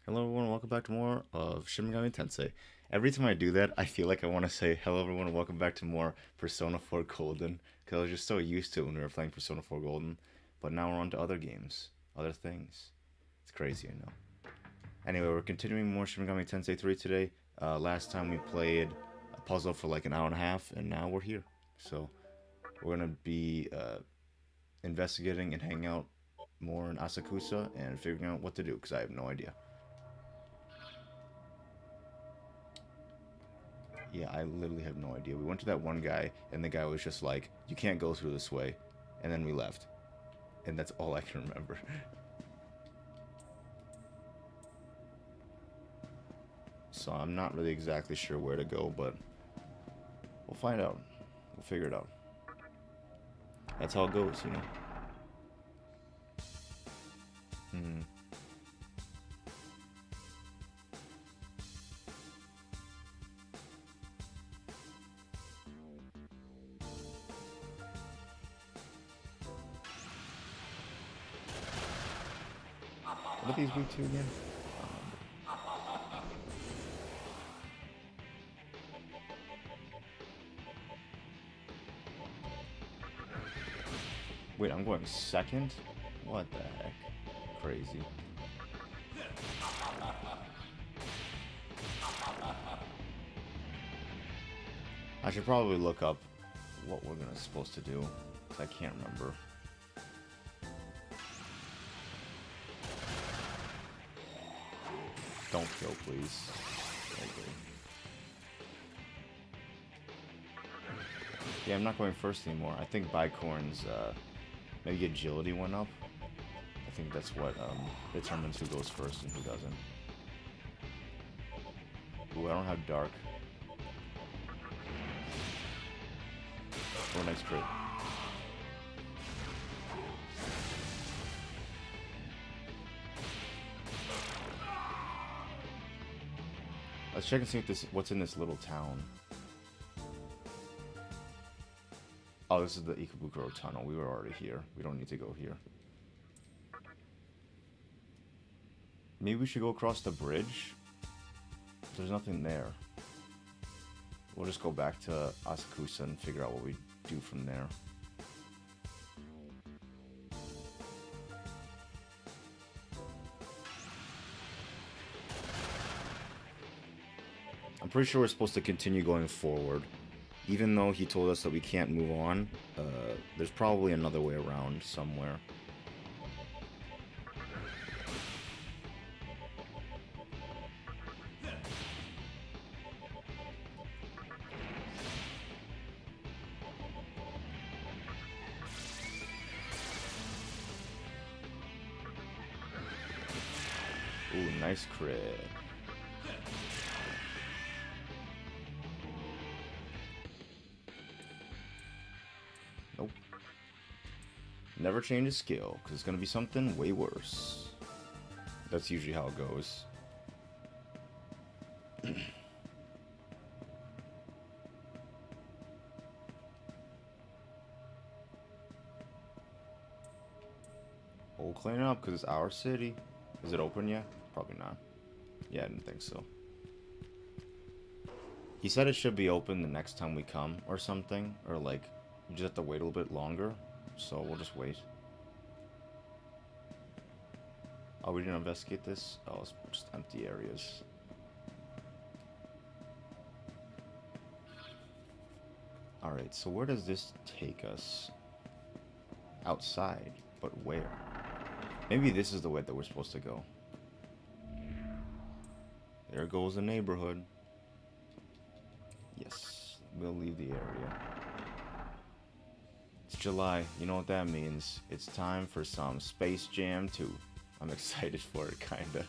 Hello everyone, welcome back to more of Shin Megami Tensei. Every time I do that, I feel like I want to say hello everyone, welcome back to more Persona 4 Golden, because I was just so used to it when we were playing Persona 4 Golden. But now we're on to other games, other things. It's crazy, I know. Anyway, we're continuing more Shin Megami Tensei 3 today. Last time we played a puzzle for like an hour and a half, and now we're here. So we're gonna be investigating and hanging out more in Asakusa and figuring out what to do, because I have no idea. Yeah, I literally have no idea. We went to that one guy, and the guy was just like, you can't go through this way, and then we left. And that's all I can remember. So I'm not really exactly sure where to go, but we'll find out. We'll figure it out. That's how it goes, you know? What are these weak to again? Wait, I'm going second? What the heck? Crazy. I should probably look up what we're supposed to do, because I can't remember. Don't kill, please. Okay. Yeah, I'm not going first anymore. I think Bicorn's, maybe agility went up. I think that's what, determines who goes first and who doesn't. Ooh, I don't have dark. Oh, nice crit. Let's check and see what's in this little town. Oh, this is the Ikebukuro tunnel. We were already here. We don't need to go here. Maybe we should go across the bridge? There's nothing there. We'll just go back to Asakusa and figure out what we do from there. I'm pretty sure we're supposed to continue going forward. Even though he told us that we can't move on, there's probably another way around somewhere. Ooh, nice crit. Nope. Never change a skill, because it's going to be something way worse. That's usually how it goes. We'll clean it up, because it's our city. Is it open yet? Probably not. Yeah, I didn't think so. He said it should be open the next time we come, or something. Or, like, you just have to wait a little bit longer. So, we'll just wait. Oh, we didn't investigate this? Oh, it's just empty areas. Alright, so where does this take us? Outside. But where? Maybe this is the way that we're supposed to go. There goes the neighborhood. Yes, we'll leave the area. It's July. You know what that means. It's time for some Space Jam 2. I'm excited for it, kinda.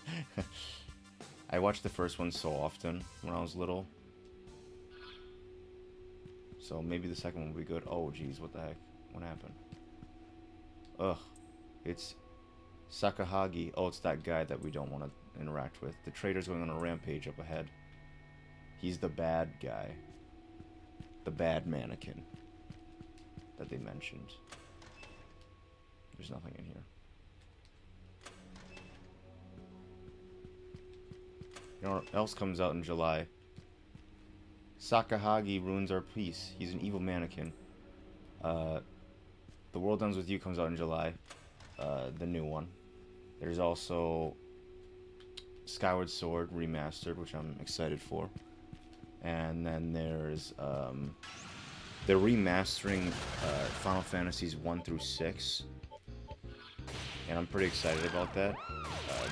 I watched the first one so often when I was little. So maybe the second one will be good. Oh, jeez, what the heck? What happened? Ugh. It's Sakahagi. Oh, it's that guy that we don't want to interact with. The trader's going on a rampage up ahead. He's the bad guy. The bad mannequin that they mentioned. There's nothing in here. You know what else comes out in July? Sakahagi ruins our peace. He's an evil mannequin. The World Ends With You comes out in July. The new one. There's also Skyward Sword Remastered, which I'm excited for. And then there's they're remastering Final Fantasies 1 through 6, and I'm pretty excited about that.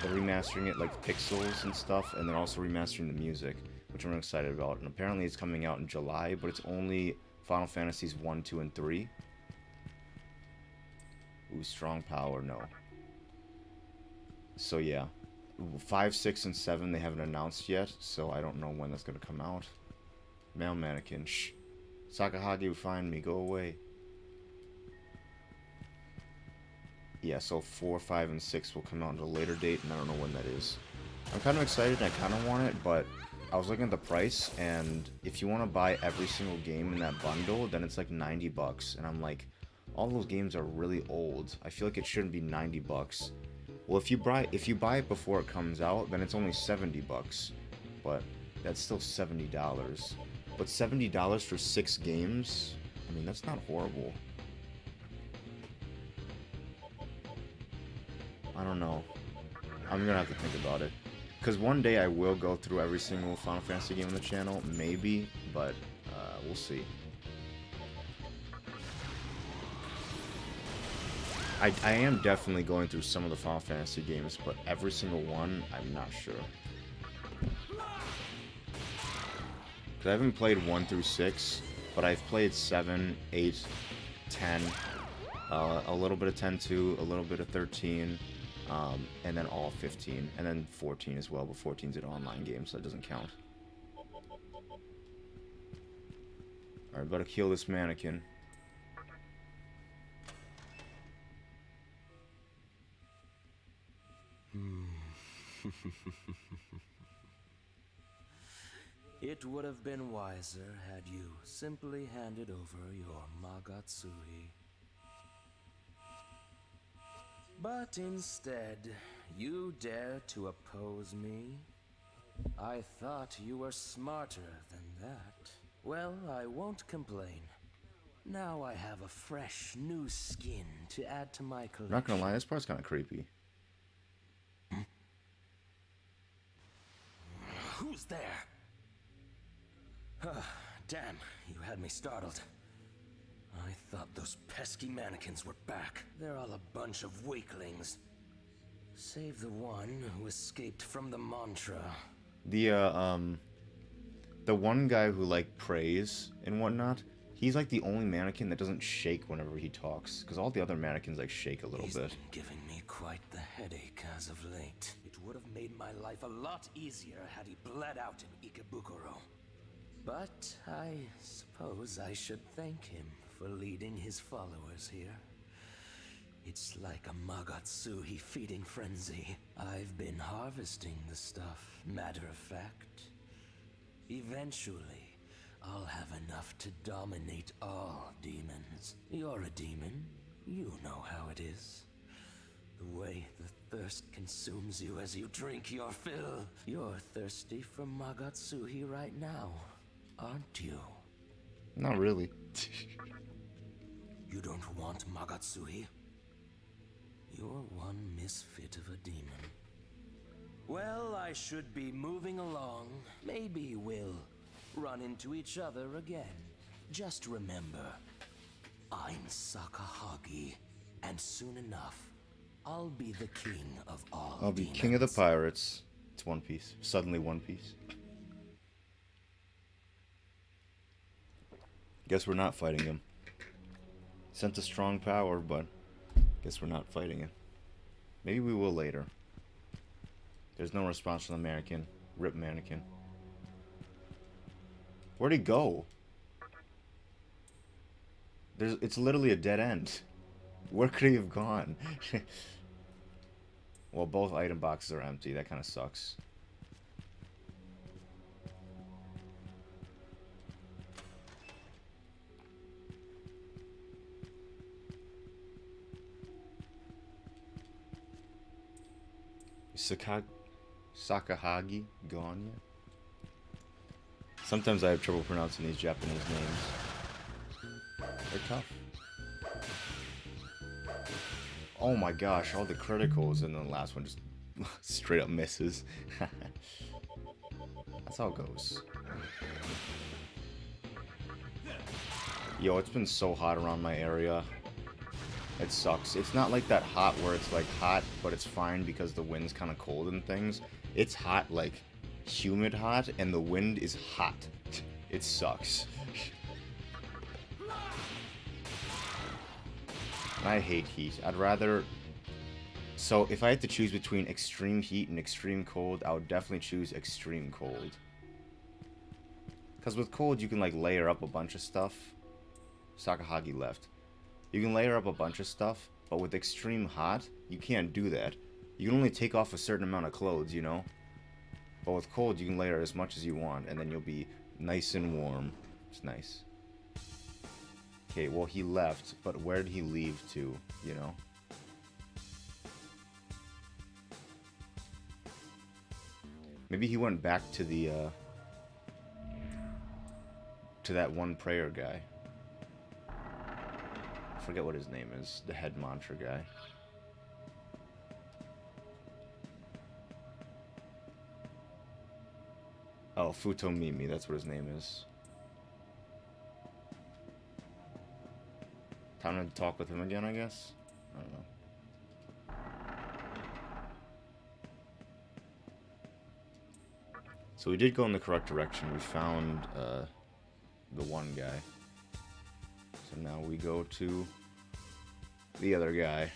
They're remastering it like pixels and stuff, and they're also remastering the music, which I'm excited about. And apparently it's coming out in July, but it's only Final Fantasies 1, 2, and 3. Ooh, strong power, no. So yeah, 5, 6, and 7 they haven't announced yet, so I don't know when that's gonna come out. Male mannequin, shh. Sakahagi will find me, go away. Yeah, so 4, 5, and 6 will come out at a later date, and I don't know when that is. I'm kind of excited, and I kind of want it, but I was looking at the price, and if you want to buy every single game in that bundle, then it's like 90 bucks, and I'm like, all those games are really old. I feel like it shouldn't be 90 bucks. Well, if you buy it before it comes out, then it's only 70 bucks, but that's still $70. But $70 for 6 games, I mean, that's not horrible. I don't know. I'm gonna have to think about it. Because one day I will go through every single Final Fantasy game on the channel, maybe, but we'll see. I am definitely going through some of the Final Fantasy games, but every single one, I'm not sure. Because I haven't played 1 through 6, but I've played 7, 8, 10, a little bit of 10-2, a little bit of 13, and then all 15, and then 14 as well, but 14's an online game, so that doesn't count. Alright, better kill this mannequin. It would have been wiser had you simply handed over your Magatsui. But instead, you dare to oppose me? I thought you were smarter than that. Well, I won't complain. Now I have a fresh, new skin to add to my collection. Not gonna lie, this part's kind of creepy. Who's there? Damn, you had me startled. I thought those pesky mannequins were back. They're all a bunch of weaklings. Save the one who escaped from the mantra. The one guy who, like, prays and whatnot, he's, like, the only mannequin that doesn't shake whenever he talks. Because all the other mannequins, like, shake a little bit. He's been giving me quite the headache as of late. It would have made my life a lot easier had he bled out in Ikebukuro. But I suppose I should thank him for leading his followers here. It's like a Magatsui feeding frenzy. I've been harvesting the stuff, matter of fact. Eventually, I'll have enough to dominate all demons. You're a demon. You know how it is. The way the thirst consumes you as you drink your fill. You're thirsty for Magatsui right now, aren't you? Not really. You don't want Magatsui? You're one misfit of a demon. Well, I should be moving along. Maybe we'll run into each other again. Just remember, I'm Sakahagi, and soon enough, I'll be the king of all I'll be demons. king of the pirates. It's One Piece. Suddenly One Piece. Guess we're not fighting him. Sent a strong power, but guess we're not fighting him. Maybe we will later. There's no response from the mannequin. Rip mannequin. Where'd he go? It's literally a dead end. Where could he have gone? Well, both item boxes are empty. That kind of sucks. Sakahagi gone yet? Sometimes I have trouble pronouncing these Japanese names. They're tough. Oh my gosh, all the criticals, and then the last one just straight up misses. That's how it goes. Yo, it's been so hot around my area. It sucks. It's not like that hot where it's like hot, but it's fine because the wind's kind of cold and things. It's hot, like humid hot, and the wind is hot. It sucks. I hate heat. I'd rather... So, if I had to choose between extreme heat and extreme cold, I would definitely choose extreme cold. Because with cold, you can, like, layer up a bunch of stuff. Sakahagi left. You can layer up a bunch of stuff, but with extreme hot, you can't do that. You can only take off a certain amount of clothes, you know? But with cold, you can layer as much as you want, and then you'll be nice and warm. It's nice. Okay, well, he left, but where did he leave to, you know? Maybe he went back to the, to that one prayer guy. I forget what his name is, the head mantra guy. Oh, Futomimi, that's what his name is. Time to talk with him again, I guess? I don't know. So we did go in the correct direction. We found the one guy. So now we go to the other guy.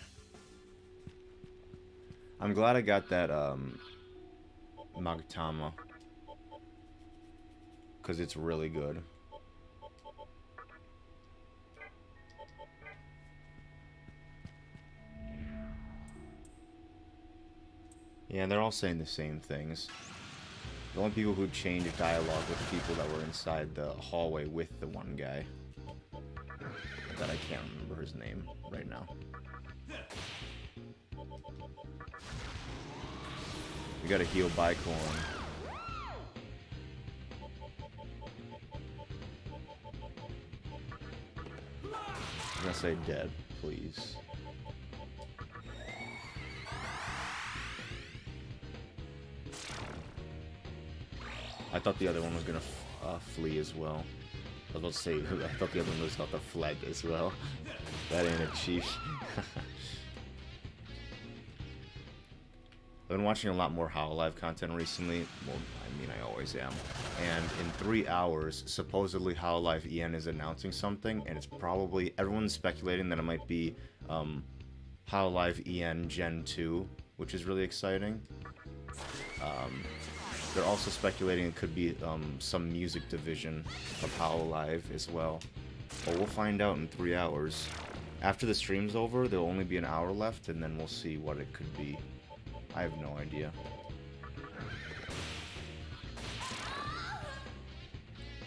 I'm glad I got that Magatama, because it's really good. Yeah, they're all saying the same things. The only people who changed dialogue were the people that were inside the hallway with the one guy. That I can't remember his name right now. We gotta heal Bicorn. I'm gonna say dead, please. I thought the other one was gonna flee as well. I was about to say, I thought the other one was about to fled as well. That ain't a chief. I've been watching a lot more HoloLive content recently. Well, I mean, I always am. And in 3 hours, supposedly HoloLive EN is announcing something, and it's probably, everyone's speculating that it might be HoloLive EN Gen 2, which is really exciting. They're also speculating it could be some music division of HoloLive as well. But we'll find out in 3 hours. After the stream's over, there'll only be an hour left, and then we'll see what it could be. I have no idea.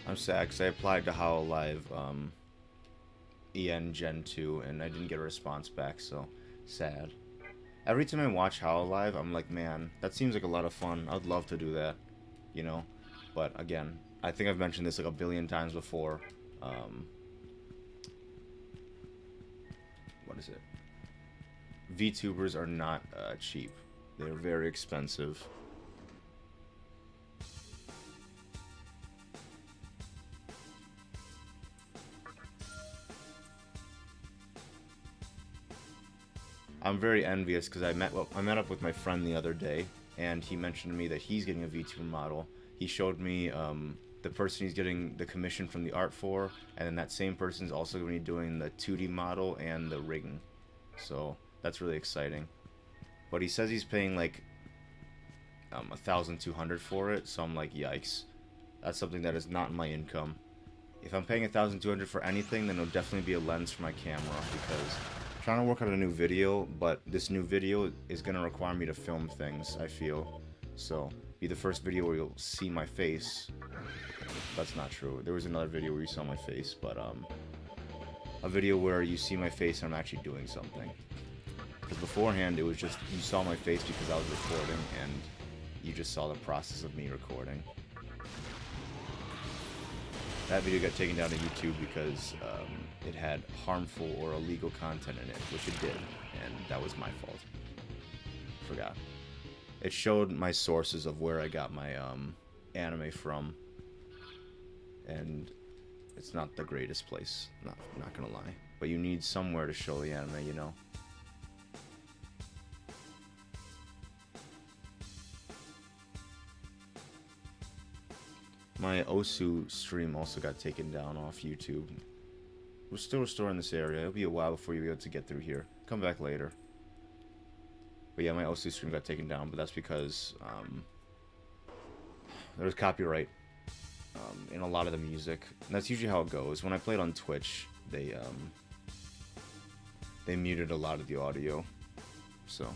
I'm sad because I applied to HoloLive EN Gen 2, and I didn't get a response back, so sad. Every time I watch HoloLive, I'm like, man, that seems like a lot of fun. I'd love to do that, you know? But again, I think I've mentioned this like a billion times before. What is it? VTubers are not cheap. They're very expensive. I'm very envious because I met up with my friend the other day, and he mentioned to me that he's getting a VTuber model. He showed me the person he's getting the commission from the art for, and then that same person's also going to be doing the 2D model and the rigging. So that's really exciting. But he says he's paying like 1,200 for it, so I'm like, yikes. That's something that is not in my income. If I'm paying 1,200 for anything, then it'll definitely be a lens for my camera, because I'm trying to work on a new video, but this new video is going to require me to film things, I feel. So, be the first video where you'll see my face. That's not true. There was another video where you saw my face, but a video where you see my face and I'm actually doing something. Because beforehand, it was just, you saw my face because I was recording, and you just saw the process of me recording. that video got taken down to YouTube because it had harmful or illegal content in it, which it did, and that was my fault. Forgot. It showed my sources of where I got my anime from, and it's not the greatest place, not gonna lie. But you need somewhere to show the anime, you know? My Osu stream also got taken down off YouTube. We're still restoring this area. It'll be a while before you'll be able to get through here. Come back later. But yeah, my Osu stream got taken down, but that's because there was copyright in a lot of the music. And that's usually how it goes. When I played on Twitch, they muted a lot of the audio. So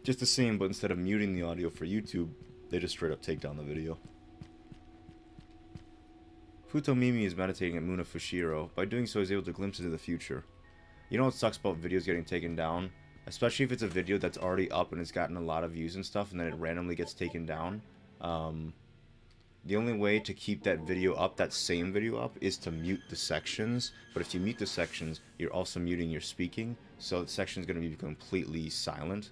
just the same, but instead of muting the audio for YouTube, they just straight up take down the video. Futomimi is meditating at Muna Fushiro. By doing so, he's able to glimpse into the future. You know what sucks about videos getting taken down? Especially if it's a video that's already up and it's gotten a lot of views and stuff, and then it randomly gets taken down. The only way to keep that video up, that same video up, is to mute the sections. But if you mute the sections, you're also muting your speaking, so the section's going to be completely silent.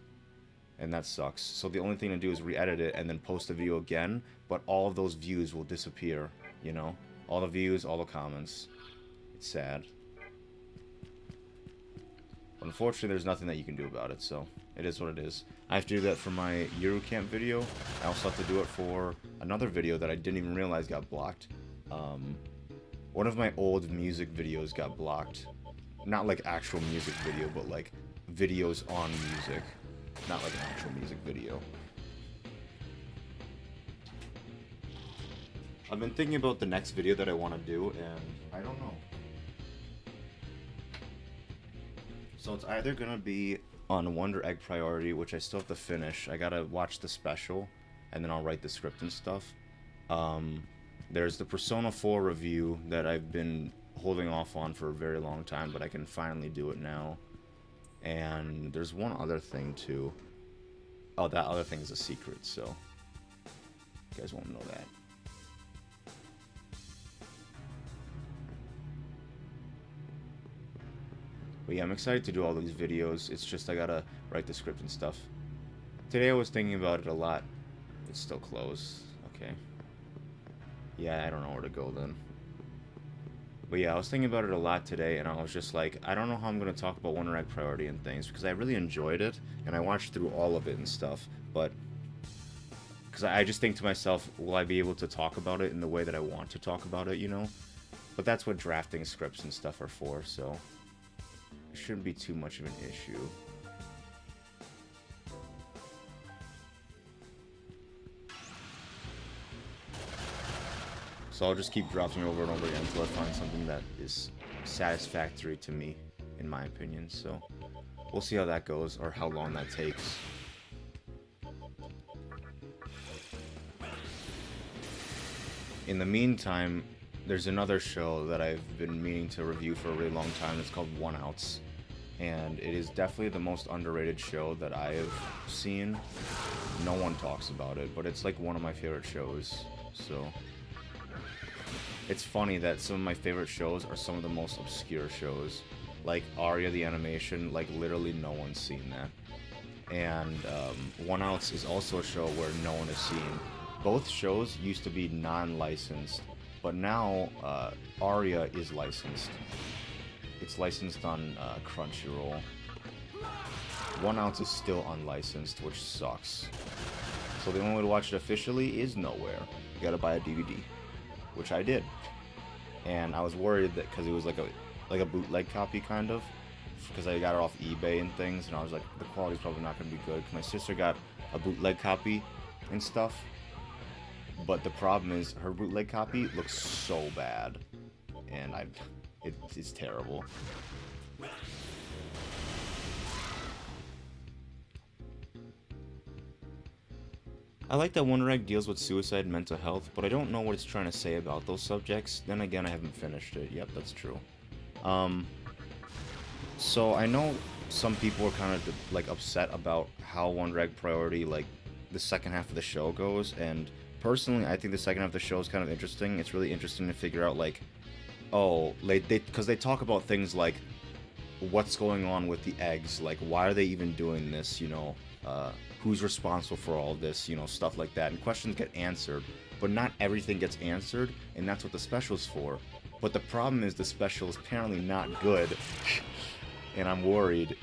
And that sucks. So the only thing to do is re-edit it and then post the video again, but all of those views will disappear, you know? All the views, all the comments. It's sad. But unfortunately, there's nothing that you can do about it, so it is what it is. I have to do that for my Euro Camp video. I also have to do it for another video that I didn't even realize got blocked. One of my old music videos got blocked. Not like actual music video, but like videos on music. Not like an actual music video. I've been thinking about the next video that I want to do, and I don't know. So it's either going to be on Wonder Egg Priority, which I still have to finish. I gotta watch the special, and then I'll write the script and stuff. There's the Persona 4 review that I've been holding off on for a very long time, but I can finally do it now. And there's one other thing too. Oh, that other thing is a secret, so you guys won't know that. But yeah, I'm excited to do all these videos. It's just I gotta write the script and stuff. Today I was thinking about it a lot. It's still closed. Okay. Yeah, I don't know where to go then. But yeah, I was thinking about it a lot today, and I was just like, I don't know how I'm going to talk about Wonder Egg Priority and things, because I really enjoyed it, and I watched through all of it and stuff, but because I just think to myself, will I be able to talk about it in the way that I want to talk about it, you know? But that's what drafting scripts and stuff are for, so it shouldn't be too much of an issue. So I'll just keep dropping over and over again until I find something that is satisfactory to me, in my opinion. So we'll see how that goes, or how long that takes. In the meantime, there's another show that I've been meaning to review for a really long time. It's called One Outs. And it is definitely the most underrated show that I have seen. No one talks about it, but it's like one of my favorite shows. So it's funny that some of my favorite shows are some of the most obscure shows. Like Aria the Animation, like literally no one's seen that. And One Outs is also a show where no one has seen. Both shows used to be non-licensed, but now Aria is licensed. It's licensed on Crunchyroll. One Outs is still unlicensed, which sucks. So the only way to watch it officially is nowhere. You gotta buy a DVD, which I did. And I was worried that because it was like a bootleg copy kind of, because I got it off eBay and things, and I was like, the quality's probably not gonna be good. My sister got a bootleg copy and stuff, but the problem is her bootleg copy looks so bad, and it's terrible. I like that Wonder Egg deals with suicide and mental health, but I don't know what it's trying to say about those subjects. Then again, I haven't finished it. Yep, that's true. So I know some people are kind of like upset about how Wonder Egg Priority, like the second half of the show goes, and personally, I think the second half of the show is kind of interesting. It's really interesting to figure out, like, oh, like, because they talk about things like what's going on with the eggs, like, why are they even doing this, you know, who's responsible for all this, you know, stuff like that. And questions get answered, but not everything gets answered, and that's what the special's for. But the problem is the special is apparently not good, and I'm worried.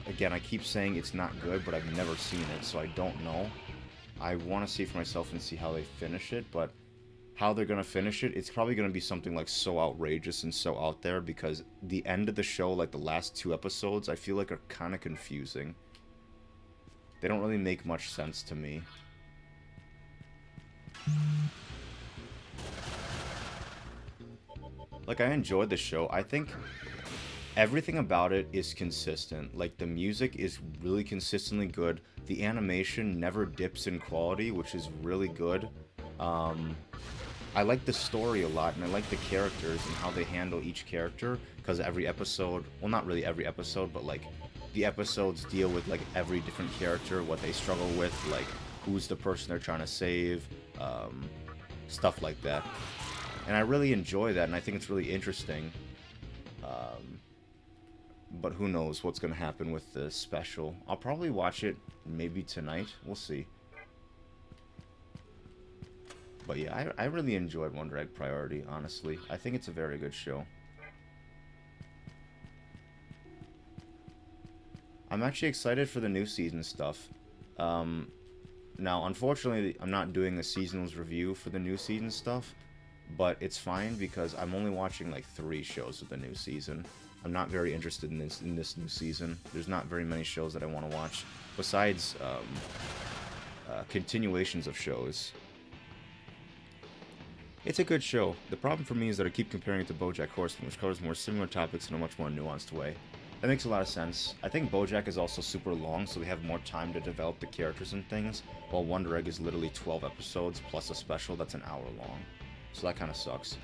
Again, I keep saying it's not good, but I've never seen it, so I don't know. I want to see for myself and see how they finish it, but how they're going to finish it, it's probably going to be something like so outrageous and so out there, because the end of the show, like the last 2 episodes, I feel like are kind of confusing. They don't really make much sense to me. Like, I enjoyed the show. I think everything about it is consistent. Like, the music is really consistently good. The animation never dips in quality, which is really good. I like the story a lot, and I like the characters and how they handle each character, because every episode, well, not really every episode, but like the episodes deal with like every different character, what they struggle with, like who's the person they're trying to save, stuff like that. And I really enjoy that, and I think it's really interesting. But who knows what's going to happen with the special. I'll probably watch it maybe tonight. We'll see. But yeah, I really enjoyed Wonder Egg Priority, honestly. I think it's a very good show. I'm actually excited for the new season stuff. Now, unfortunately, I'm not doing a seasonals review for the new season stuff, but it's fine because I'm only watching like 3 shows of the new season. I'm not very interested in this new season. There's not very many shows that I want to watch, besides continuations of shows. It's a good show. The problem for me is that I keep comparing it to BoJack Horseman, which covers more similar topics in a much more nuanced way. That makes a lot of sense. I think BoJack is also super long, so they have more time to develop the characters and things, while Wonder Egg is literally 12 episodes plus a special that's an hour long. So that kind of sucks.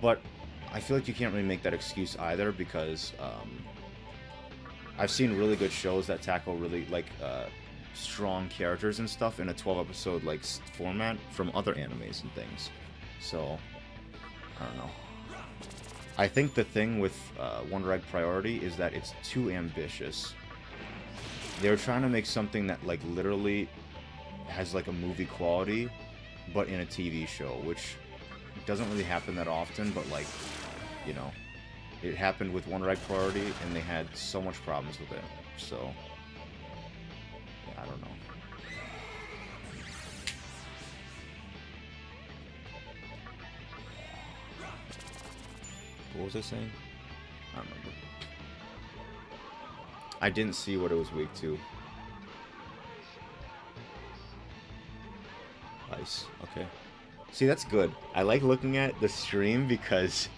But I feel like you can't really make that excuse either, because I've seen really good shows that tackle really like strong characters and stuff in a 12-episode like format from other animes and things. So I don't know. I think the thing with Wonder Egg Priority is that it's too ambitious. They're trying to make something that like literally has like a movie quality, but in a TV show, which doesn't really happen that often, but like, you know, it happened with Wonder Egg Priority, and they had so much problems with it. So, yeah, I don't know. What was I saying? I don't remember. I didn't see what it was weak to. Ice. Okay. See, that's good. I like looking at the stream because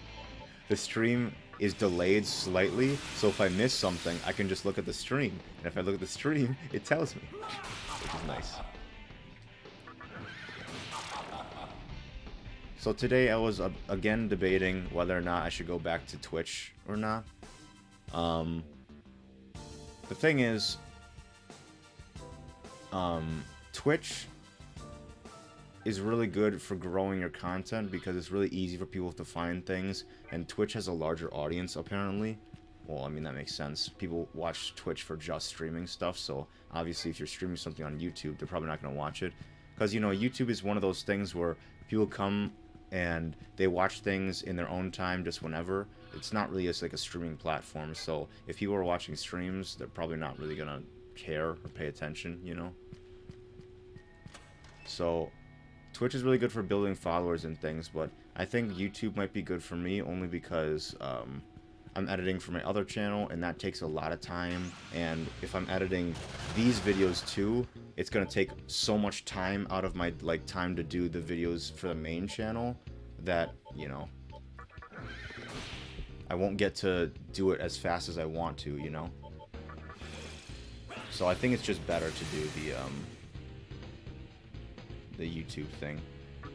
the stream is delayed slightly, so if I miss something, I can just look at the stream. And if I look at the stream, it tells me, which is nice. So today I was again debating whether or not I should go back to Twitch or not. The thing is, Twitch is really good for growing your content because it's really easy for people to find things, and Twitch has a larger audience apparently. Well, I mean, that makes sense. People watch Twitch for just streaming stuff, so obviously if you're streaming something on YouTube, they're probably not going to watch it. Because, you know, YouTube is one of those things where people come and they watch things in their own time just whenever. It's not really like a streaming platform, so if people are watching streams, they're probably not really going to care or pay attention, you know? So Twitch is really good for building followers and things, but I think YouTube might be good for me only because I'm editing for my other channel, and that takes a lot of time, and if I'm editing these videos too, it's gonna take so much time out of my time to do the videos for the main channel that, you know, I won't get to do it as fast as I want to, you know. So I think it's just better to do the YouTube thing,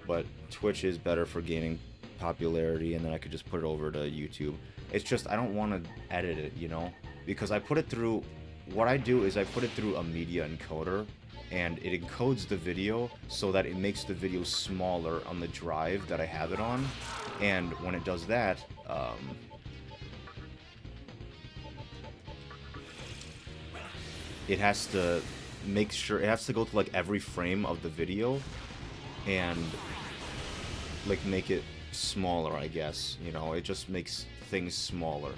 but Twitch is better for gaining popularity, and then I could just put it over to YouTube. It's just I don't want to edit it, you know, because I put it through what I do is I put it through a media encoder, and it encodes the video so that it makes the video smaller on the drive that I have it on. And when it does that, it has to make sure, it has to go to like every frame of the video and like make it smaller, I guess. You know, it just makes things smaller.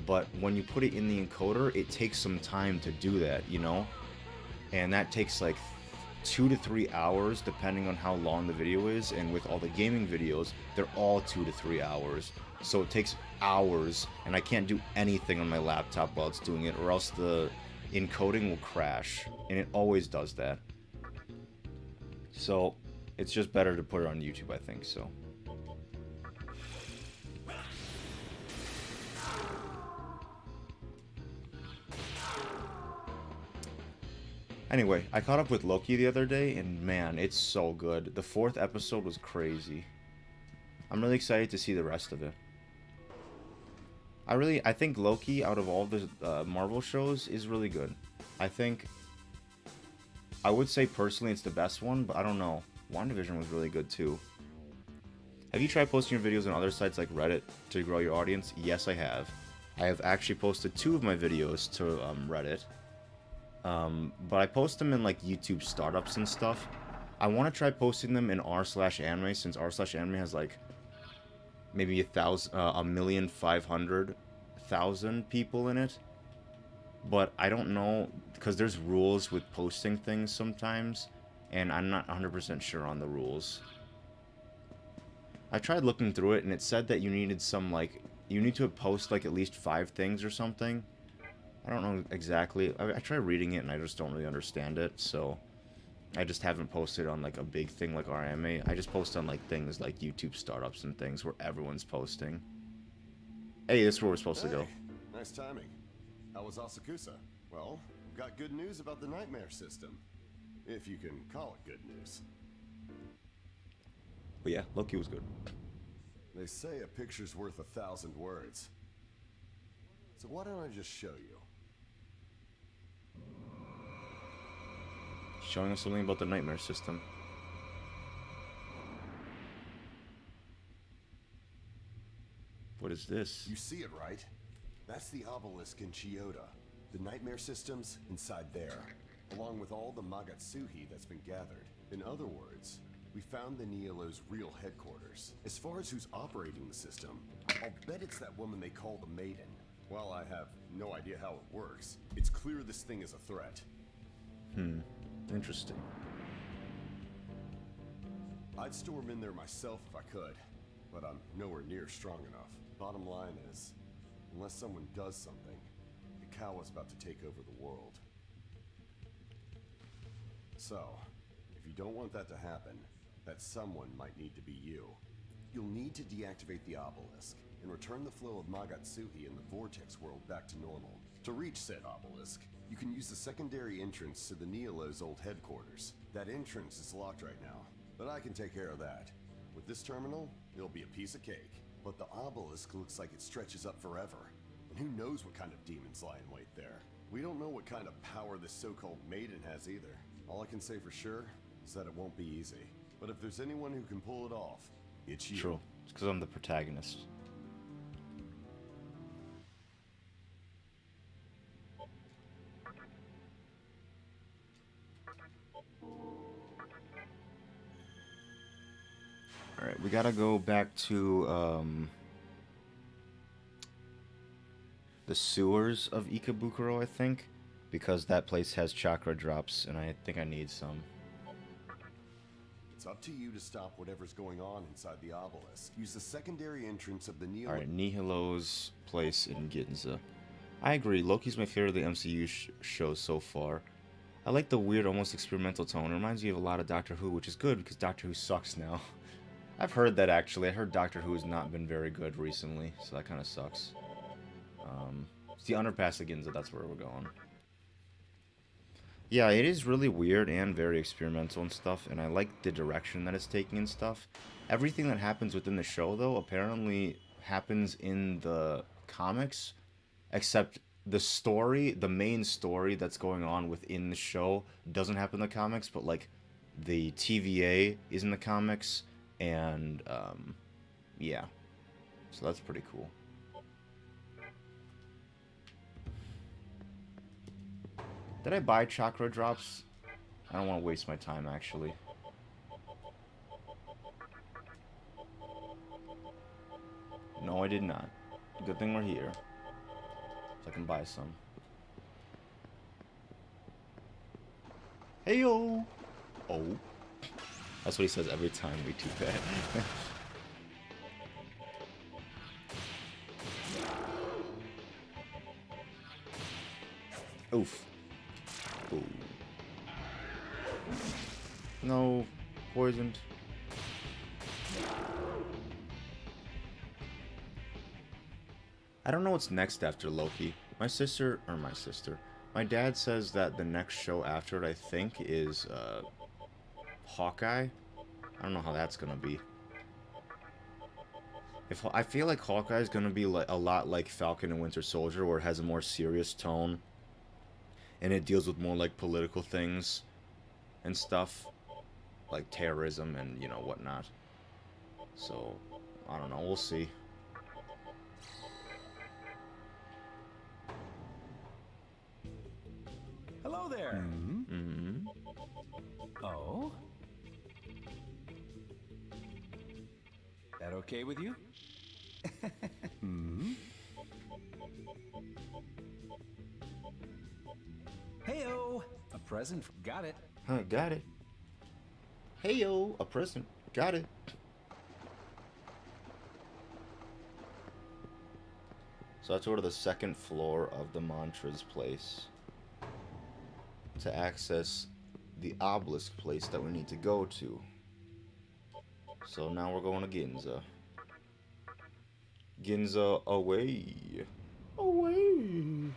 But when you put it in the encoder, it takes some time to do that, you know? And that takes like 2 to 3 hours depending on how long the video is, and with all the gaming videos, they're all 2 to 3 hours. So it takes hours, and I can't do anything on my laptop while it's doing it, or else the encoding will crash, and it always does that. So it's just better to put it on YouTube, I think. So anyway, I caught up with Loki the other day, and man, it's so good. The 4th episode was crazy. I'm really excited to see the rest of it. I think Loki, out of all the Marvel shows, is really good. I would say personally it's the best one, but I don't know. WandaVision was really good too. Have you tried posting your videos on other sites like Reddit to grow your audience? Yes, I have. I have actually posted 2 of my videos to Reddit. But I post them in like YouTube startups and stuff. I want to try posting them in r/anime, since r/anime has like maybe 1,500,000 people in it. But I don't know, because there's rules with posting things sometimes, and I'm not 100% sure on the rules. I tried looking through it, and it said that you needed some, like, you need to post like at least 5 things or something. I don't know exactly. I tried reading it, and I just don't really understand it, so I just haven't posted on like a big thing like RMA. I just post on like things like YouTube startups and things where everyone's posting. Hey, this is where we're supposed to go. Nice timing. How was Asakusa? Well, got good news about the nightmare system. If you can call it good news. But yeah, Loki was good. They say a picture's worth 1,000 words. So why don't I just show you? Showing us something about the nightmare system. What is this? You see it, right? That's the obelisk in Chiyoda. The nightmare system's inside there, along with all the Magatsuhi that's been gathered. In other words, we found the Nihilo's real headquarters. As far as who's operating the system, I'll bet it's that woman they call the Maiden. While I have no idea how it works, it's clear this thing is a threat. Interesting. I'd storm in there myself if I could, but I'm nowhere near strong enough. Bottom line is, unless someone does something, the cow is about to take over the world. So, if you don't want that to happen, that someone might need to be you. You'll need to deactivate the obelisk and return the flow of Magatsuhi in the vortex world back to normal. To reach said obelisk, you can use the secondary entrance to the Nihilo's old headquarters. That entrance is locked right now, but I can take care of that. With this terminal, it'll be a piece of cake. But the obelisk looks like it stretches up forever. And who knows what kind of demons lie in wait there. We don't know what kind of power this so-called maiden has either. All I can say for sure is that it won't be easy. But if there's anyone who can pull it off, it's you. True. It's because I'm the protagonist. Alright, we gotta go back to the sewers of Ikebukuro, I think, because that place has chakra drops, and I think I need some. It's up to you to stop whatever's going on inside the obelisk. Use the secondary entrance of the Nihilo. Alright, Nihilo's place in Ginza. I agree, Loki's my favorite of the MCU shows so far. I like the weird, almost experimental tone. It reminds me of a lot of Doctor Who, which is good because Doctor Who sucks now. I've heard that, actually. I heard Doctor Who has not been very good recently, so that kind of sucks. It's the underpass of Ginza, that's where we're going. Yeah, it is really weird and very experimental and stuff, and I like the direction that it's taking and stuff. Everything that happens within the show, though, apparently happens in the comics, except the story, the main story that's going on within the show doesn't happen in the comics, but like the TVA is in the comics, and yeah, so that's pretty cool. Did I buy chakra drops? I don't want to waste my time, actually. No, I did not. Good thing we're here. So I can buy some. Heyo! Oh. That's what he says every time we do that. Oof. Ooh. No. Poisoned. I don't know what's next after Loki. My dad says that the next show after it, I think, is, Hawkeye. I don't know how that's gonna be. I feel like Hawkeye is gonna be like a lot like Falcon and Winter Soldier, where it has a more serious tone, and it deals with more like political things and stuff, like terrorism and, you know, whatnot. So, I don't know, we'll see. Hello there. Mm-hmm. Oh? That okay with you? Heyo! A present. Got it. Huh, got it. Heyo, a present. Got it. So that's over the second floor of the Mantra's place to access the obelisk place that we need to go to. So now we're going to Ginza. Ginza away. Away.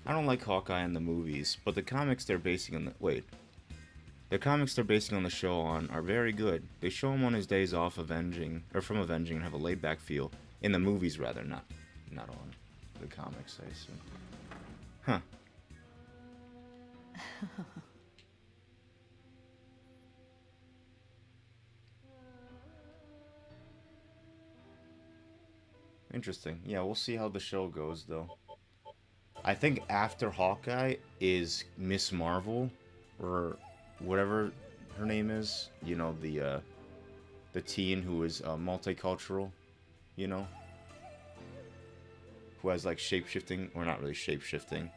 I don't like Hawkeye in the movies, but the comics they're basing on the comics they're basing on the show on are very good. They show him on his days off from avenging and have a laid back feel. In the movies rather, not on the comics, I assume. Huh. Interesting. Yeah, we'll see how the show goes though. I think after Hawkeye is Miss Marvel, or whatever her name is. You know, the teen who is multicultural, you know? Who has, like, shape-shifting, or not really shape-shifting.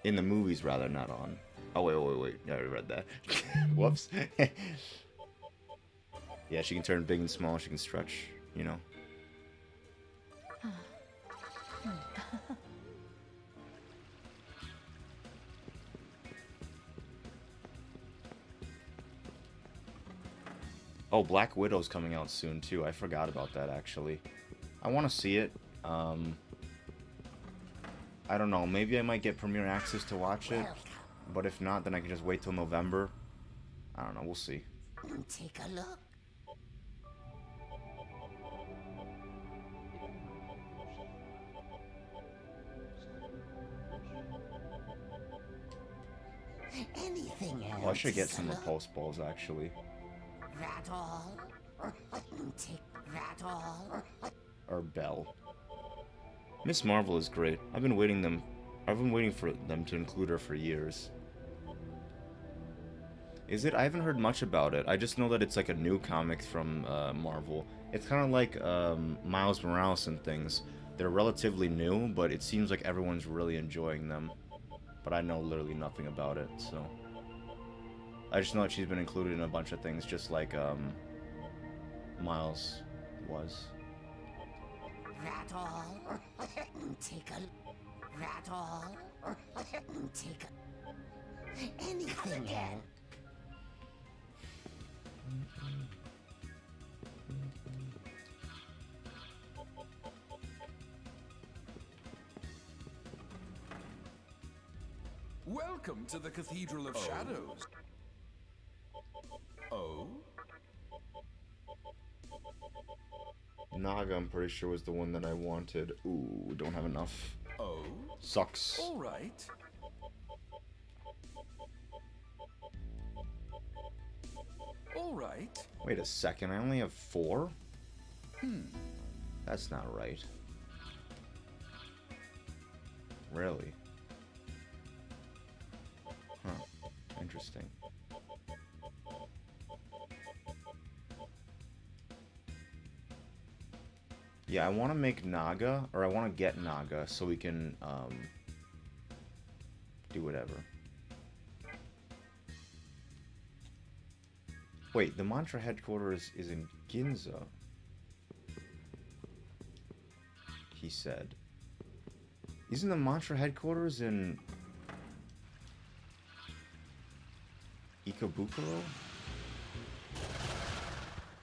In the movies, rather, not on. Oh, wait. Yeah, I already read that. Whoops. Yeah, she can turn big and small, she can stretch, you know? Oh, Black Widow's coming out soon, too. I forgot about that, actually. I want to see it. I don't know. Maybe I might get Premiere Access to watch it. But if not, then I can just wait till November. I don't know. We'll see. Take a look. Anything else? Oh, I should get some repulse balls, actually. That all? Take that all? Or Belle. Miss Marvel is great. I've been waiting for them to include her for years. Is it? I haven't heard much about it. I just know that it's like a new comic from Marvel. It's kind of like Miles Morales and things. They're relatively new, but it seems like everyone's really enjoying them. But I know literally nothing about it, so... I just know that she's been included in a bunch of things, just like Miles was. That all? Take a... That all? Take a... Anything else? Welcome to the Cathedral of Shadows. Oh? Naga, I'm pretty sure was the one that I wanted. Ooh, don't have enough. Oh? Sucks. All right. All right. Wait a second, I only have 4? That's not right. Really? Huh. Interesting. Yeah, I want to make Naga, or I want to get Naga so we can, do whatever. Wait, the Mantra headquarters is in Ginza. He said. Isn't the Mantra headquarters in Ikebukuro?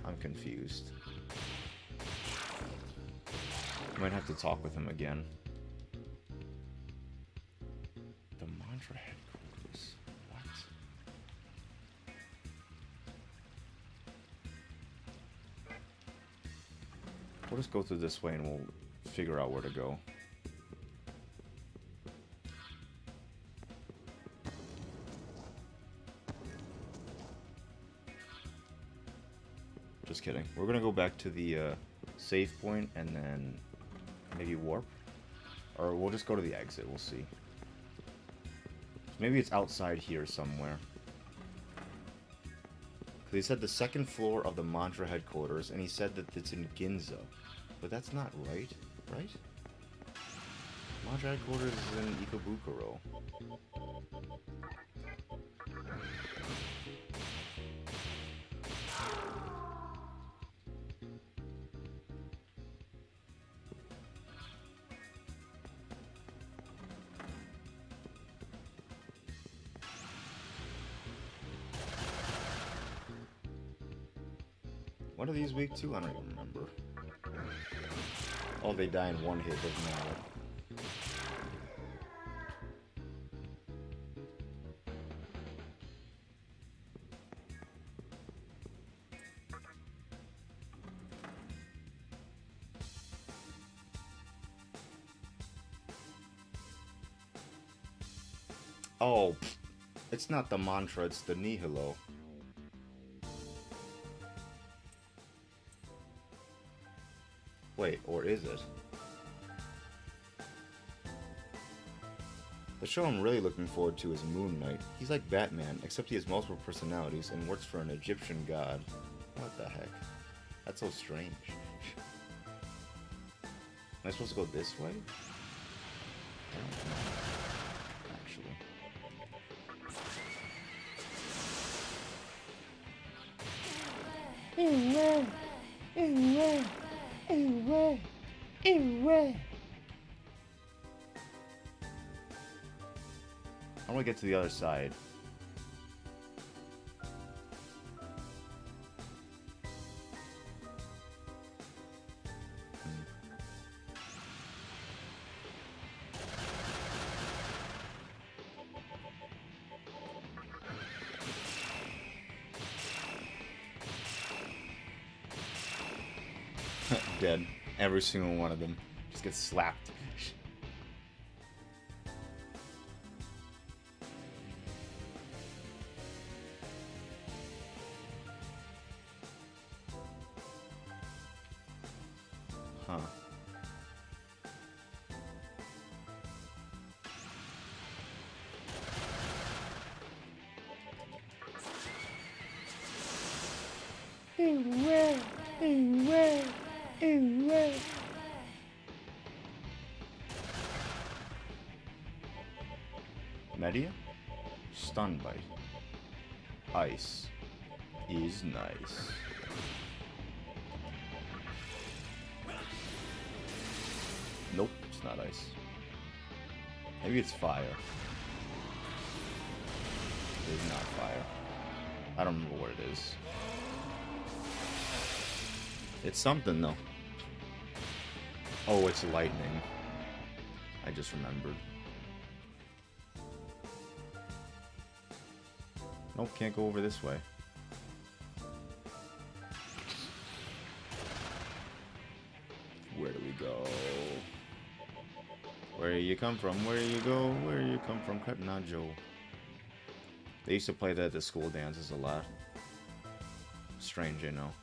I'm confused. Might have to talk with him again. The Mantra headquarters. What? We'll just go through this way and we'll figure out where to go. Just kidding. We're gonna go back to the save point and then maybe warp, or we'll just go to the exit. We'll see. Maybe it's outside here somewhere. Because he said the second floor of the Mantra headquarters, and he said that it's in Ginza, but that's not right, right? Mantra headquarters is in Ikebukuro. What are these weak to? I don't even remember. Oh, they die in one hit, doesn't matter. Oh, it's not the Mantra, it's the Nihilo. Wait, or is it? The show I'm really looking forward to is Moon Knight. He's like Batman, except he has multiple personalities and works for an Egyptian god. What the heck? That's so strange. Am I supposed to go this way? I don't know. Actually. I want to get to the other side. Dead. Every single one of them just gets slapped. Huh. Media? Stun bite. Ice is nice. Nope, it's not ice. Maybe it's fire. It's not fire. I don't remember what it is. It's something though. Oh, it's lightning. I just remembered. Nope, can't go over this way. Where do we go? Where you come from? Where you go? Where you come from? Cutnajo. They used to play that at the school dances a lot. Strange, you know.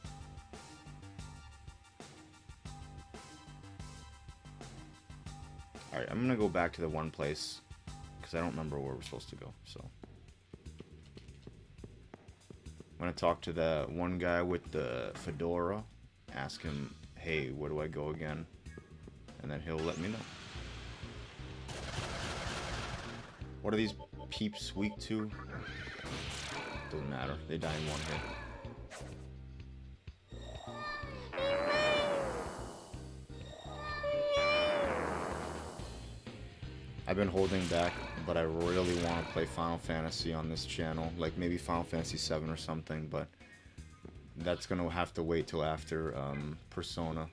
Alright, I'm gonna go back to the one place, because I don't remember where we're supposed to go, so. I'm gonna talk to the one guy with the fedora, ask him, hey, where do I go again? And then he'll let me know. What are these peeps weak to? Doesn't matter, they die in one hit. I've been holding back, but I really want to play Final Fantasy on this channel. Like maybe Final Fantasy 7 or something, but that's going to have to wait till after Persona.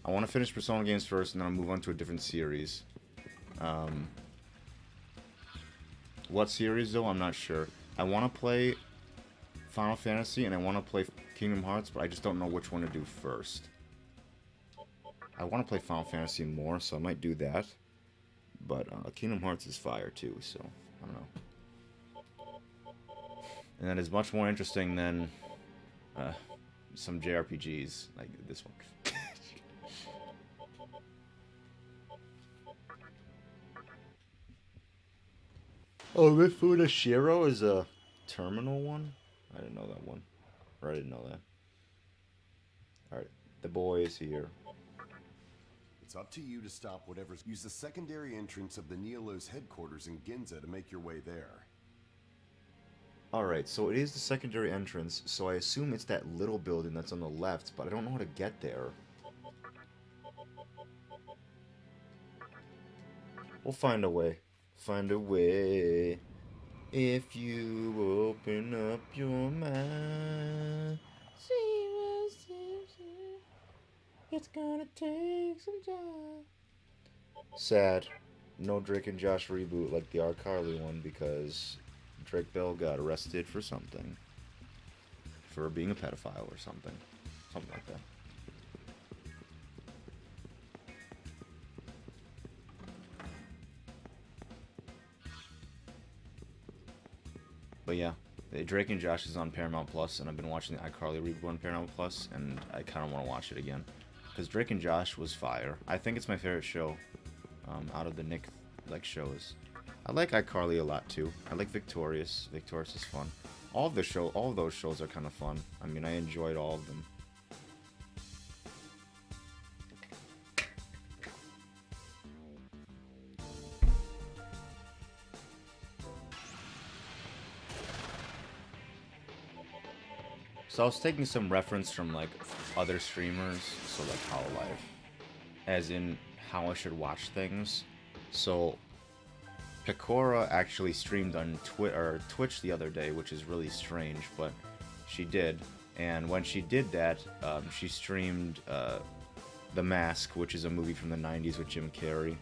I want to finish Persona games first, and then I'll move on to a different series. What series, though? I'm not sure. I want to play Final Fantasy, and I want to play Kingdom Hearts, but I just don't know which one to do first. I want to play Final Fantasy more, so I might do that. But Kingdom Hearts is fire too, so I don't know. And that is much more interesting than some JRPGs like this one. Oh, Mifune Shiro is a terminal one? I didn't know that one. Or I didn't know that. Alright, the boy is here. It's up to you to stop whatever's... Use the secondary entrance of the Neolo's headquarters in Ginza to make your way there. Alright, so it is the secondary entrance, so I assume it's that little building that's on the left, but I don't know how to get there. We'll find a way. Find a way. If you open up your mind. It's gonna take some time. Sad. No Drake and Josh reboot like the iCarly one because Drake Bell got arrested for something. For being a pedophile or something. Something like that. But yeah, Drake and Josh is on Paramount Plus, and I've been watching the iCarly reboot on Paramount Plus, and I kind of want to watch it again. Because Drake and Josh was fire. I think it's my favorite show out of the Nick shows. I like iCarly a lot too. I like Victorious. Victorious is fun. All of those shows are kind of fun. I mean, I enjoyed all of them. So I was taking some reference from like other streamers, so like How Life, as in how I should watch things. So Pecora actually streamed on Twitch the other day, which is really strange, but she did. And when she did that, she streamed The Mask, which is a movie from the 90s with Jim Carrey.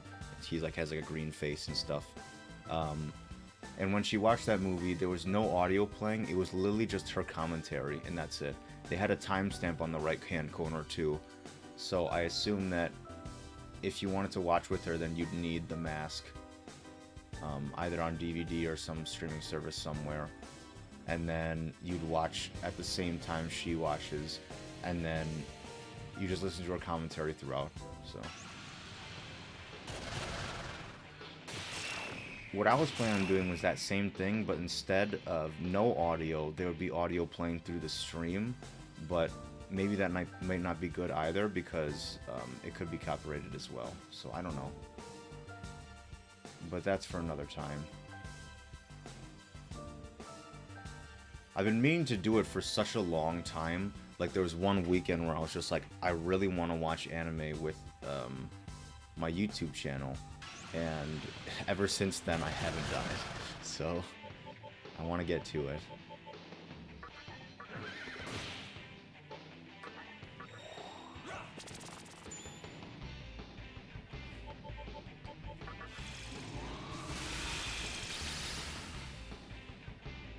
He has like a green face and stuff. And when she watched that movie, there was no audio playing. It was literally just her commentary, and that's it. They had a timestamp on the right-hand corner, too. So I assume that if you wanted to watch with her, then you'd need The Mask. Either on DVD or some streaming service somewhere. And then you'd watch at the same time she watches. And then you just listen to her commentary throughout. So... what I was planning on doing was that same thing, but instead of no audio, there would be audio playing through the stream, but maybe that might not be good either, because it could be copyrighted as well, so I don't know. But that's for another time. I've been meaning to do it for such a long time. Like, there was one weekend where I was just like, I really want to watch anime with my YouTube channel. And ever since then, I haven't done it. So, I want to get to it.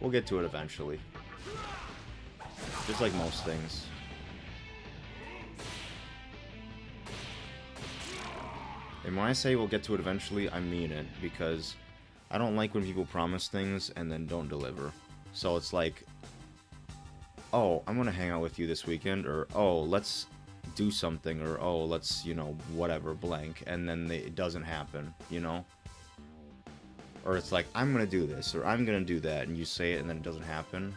We'll get to it eventually. Just like most things. And when I say we'll get to it eventually, I mean it, because I don't like when people promise things and then don't deliver. So it's like, oh, I'm gonna hang out with you this weekend, or oh, let's do something, or oh, let's, you know, whatever, blank, and then it doesn't happen, you know? Or it's like, I'm gonna do this, or I'm gonna do that, and you say it and then it doesn't happen.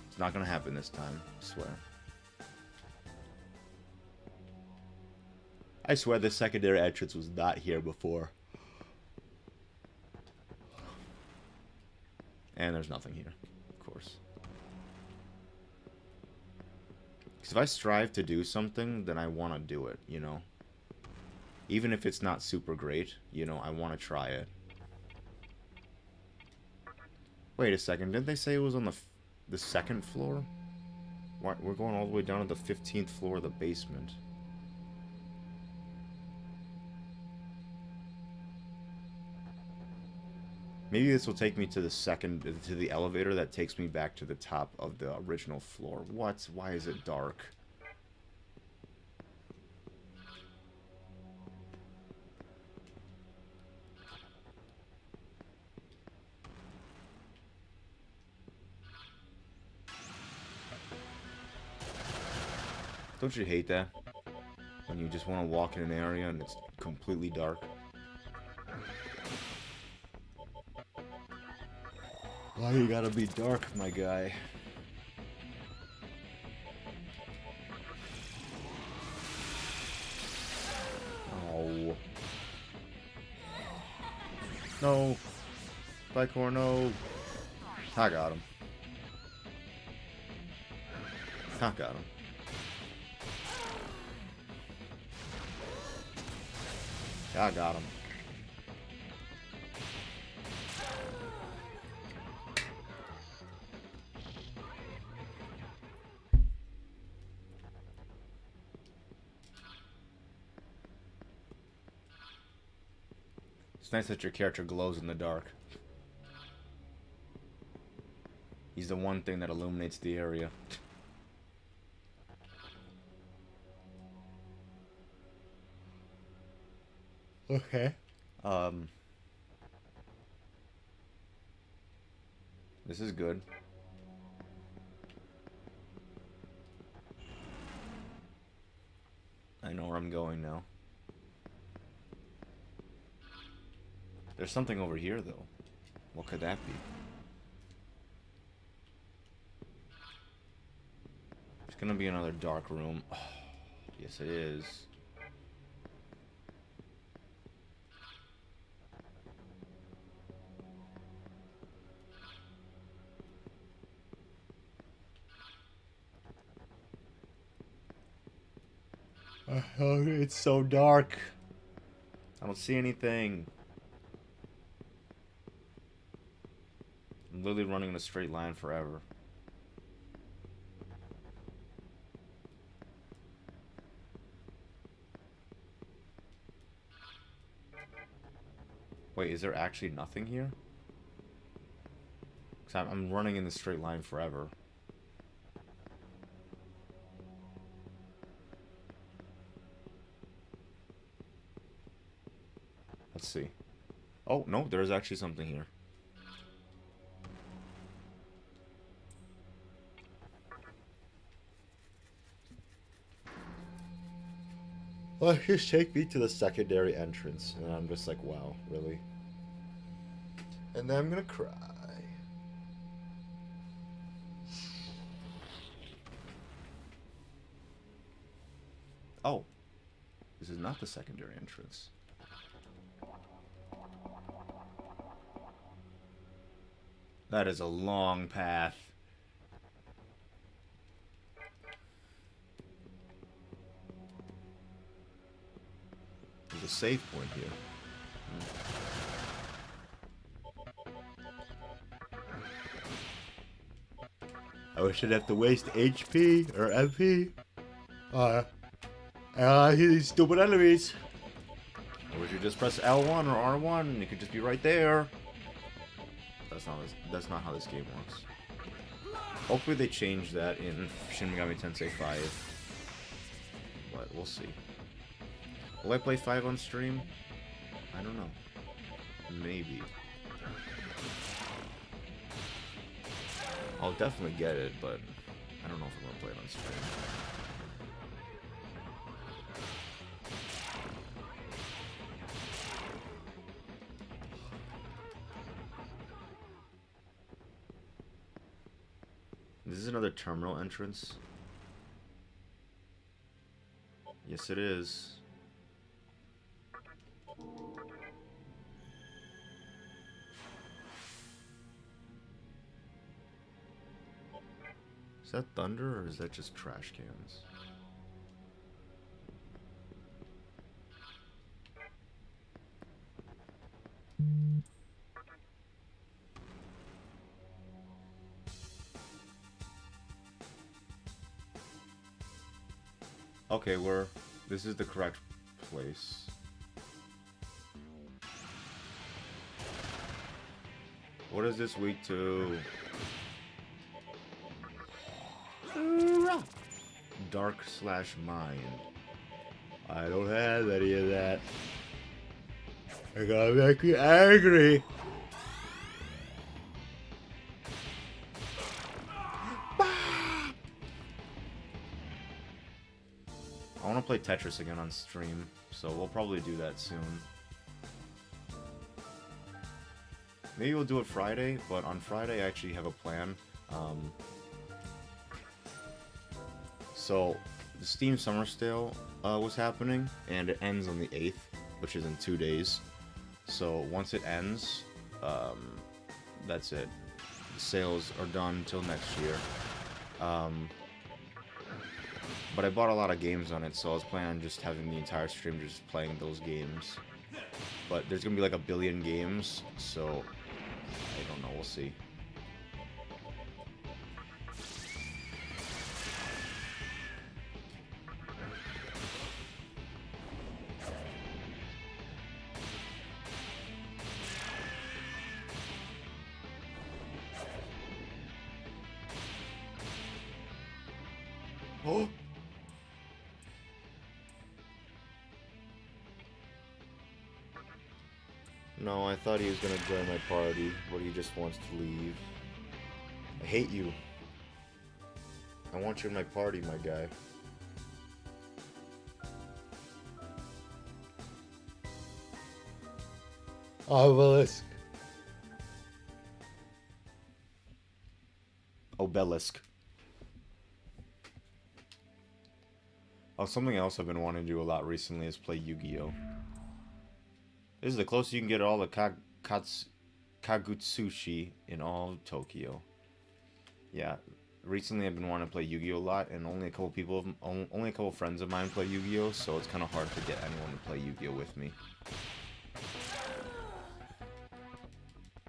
It's not gonna happen this time, I swear. I swear the secondary entrance was not here before. And there's nothing here, of course. Because if I strive to do something, then I want to do it, you know? Even if it's not super great, you know, I want to try it. Wait a second, didn't they say it was on the second floor? Why, we're going all the way down to the 15th floor of the basement. Maybe this will take me to the elevator that takes me back to the top of the original floor. What? Why is it dark? Don't you hate that? When you just want to walk in an area and it's completely dark? Why you gotta be dark, my guy? Oh. No. Vicor, no. I got him. I got him. I got him. It's nice that your character glows in the dark. He's the one thing that illuminates the area. Okay. This is good. I know where I'm going now. There's something over here, though. What could that be? It's gonna be another dark room. Oh, yes, it is. Oh, it's so dark. I don't see anything. I'm literally running in a straight line forever. Wait, is there actually nothing here? 'Cause I'm running in the straight line forever. Let's see. Oh, no, there's actually something here. Well, just take me to the secondary entrance. And I'm just like, wow, really? And then I'm gonna cry. Oh. This is not the secondary entrance. That is a long path. There's a save point here. I wish I'd have to waste HP or MP. These stupid enemies. I wish you just press L1 or R1 and you could just be right there. that's not how this game works. Hopefully they change that in Shin Megami Tensei 5. But we'll see. Will I play 5 on stream? I don't know. Maybe. I'll definitely get it, but I don't know if I'm gonna play it on stream. This is another terminal entrance. Yes, it is. Is that thunder or is that just trash cans? Okay, this is the correct place. What is this week to? Dark/mind. I don't have any of that. I gotta make you angry. I want to play Tetris again on stream, so we'll probably do that soon. Maybe we'll do it Friday, but on Friday I actually have a plan. So, the Steam Summer Sale was happening, and it ends on the 8th, which is in 2 days. So, once it ends, that's it. The sales are done until next year. But I bought a lot of games on it, so I was planning on just having the entire stream just playing those games. But there's gonna be like 1 billion games, so I don't know, we'll see. Oh! No, I thought he was gonna join my party, but he just wants to leave. I hate you. I want you in my party, my guy. Obelisk. Obelisk. Oh, something else I've been wanting to do a lot recently is play Yu-Gi-Oh! This is the closest you can get all the Kagutsushi in all of Tokyo. Yeah, recently I've been wanting to play Yu-Gi-Oh! A lot, and only a couple friends of mine play Yu-Gi-Oh! So it's kind of hard to get anyone to play Yu-Gi-Oh! With me.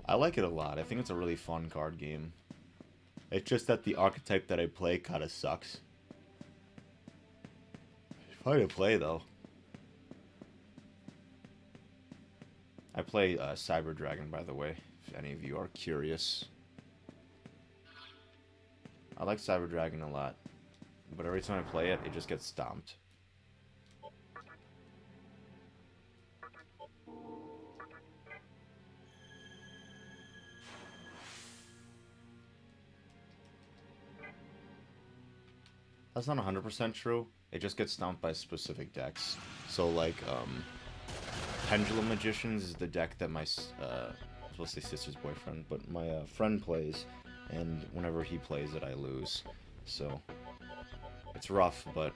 I like it a lot. I think it's a really fun card game. It's just that the archetype that I play kind of sucks. It's fun to play though. I play Cyber Dragon, by the way, if any of you are curious. I like Cyber Dragon a lot, but every time I play it, it just gets stomped. That's not 100% true. It just gets stomped by specific decks. So, like, Pendulum Magicians is the deck that my, I was supposed to say sister's boyfriend, but my friend plays, and whenever he plays it, I lose. So, it's rough, but...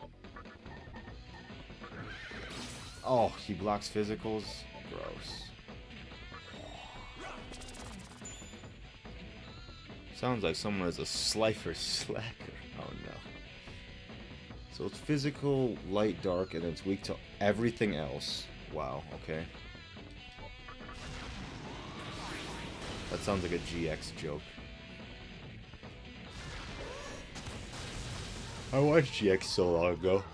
Oh, he blocks physicals? Gross. Sounds like someone is a slifer slacker. Oh no. So it's physical, light, dark, and it's weak to everything else. Wow, okay. That sounds like a GX joke. I watched GX so long ago.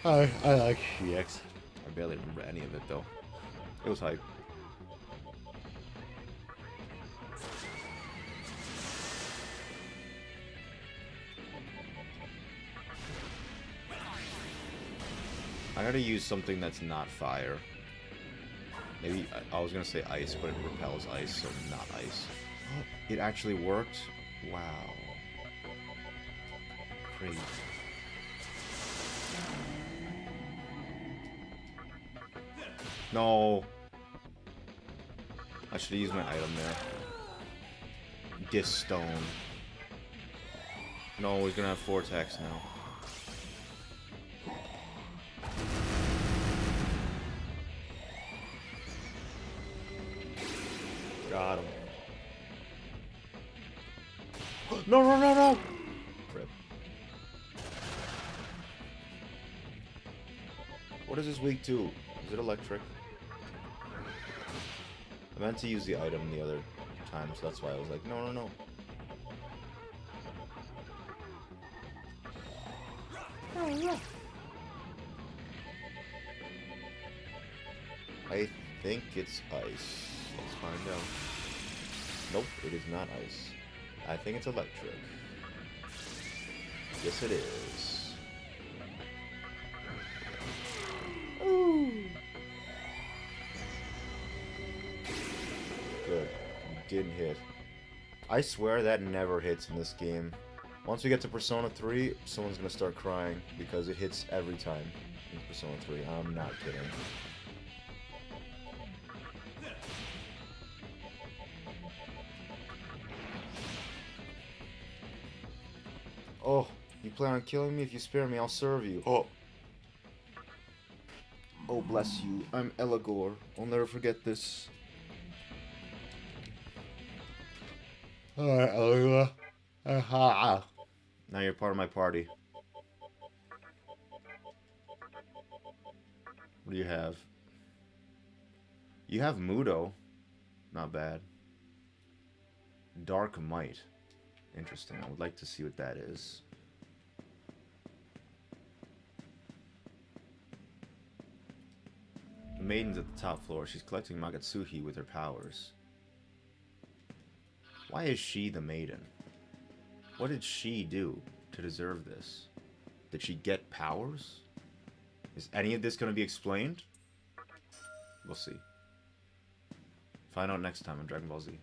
I like GX. I barely remember any of it though. It was hype. gotta use something that's not fire. Maybe, I was gonna say ice, but it repels ice, so not ice. It actually worked? Wow. Crazy. No. I should have used my item there. Disc stone. No, he's gonna have Vortex now. Got him. No, no, no, no! Rip. What is this weak to? Is it electric? I meant to use the item the other time, so that's why I was like, no, no, no. I think it's ice. Let's find out. Nope, it is not ice. I think it's electric. Yes, it is. Ooh. Good. Didn't hit. I swear that never hits in this game. Once we get to Persona 3, someone's gonna start crying because it hits every time in Persona 3. I'm not kidding. Oh, you plan on killing me? If you spare me, I'll serve you. Oh. Oh, bless you. I'm Eligor. I'll never forget this. Alright, Eligor. Now you're part of my party. What do you have? You have Mudo. Not bad. Dark Might. Interesting. I would like to see what that is. The maiden's at the top floor. She's collecting Magatsuhi with her powers. Why is she the maiden? What did she do to deserve this? Did she get powers? Is any of this going to be explained? We'll see. Find out next time on Dragon Ball Z.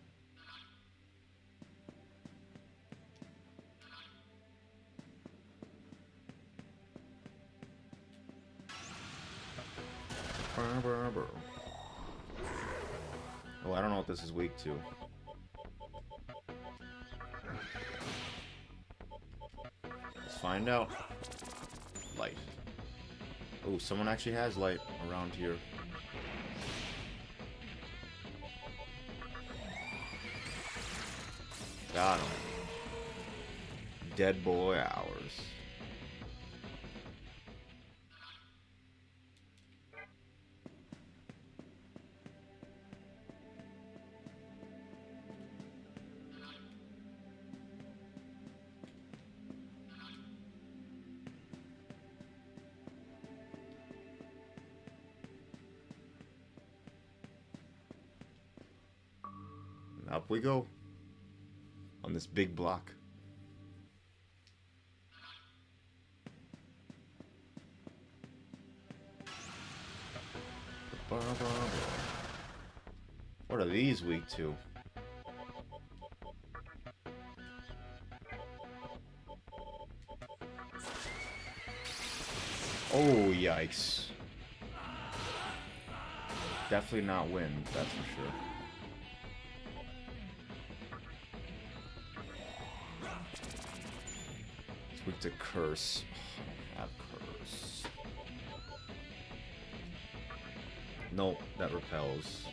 Oh, I don't know what this is weak to. Let's find out. Light. Oh, someone actually has light around here. Got him. Dead boy hours. Up we go on this big block. What are these weak to? Oh, yikes. Definitely not wind, that's for sure. Weak to curse. Have curse. No, that repels.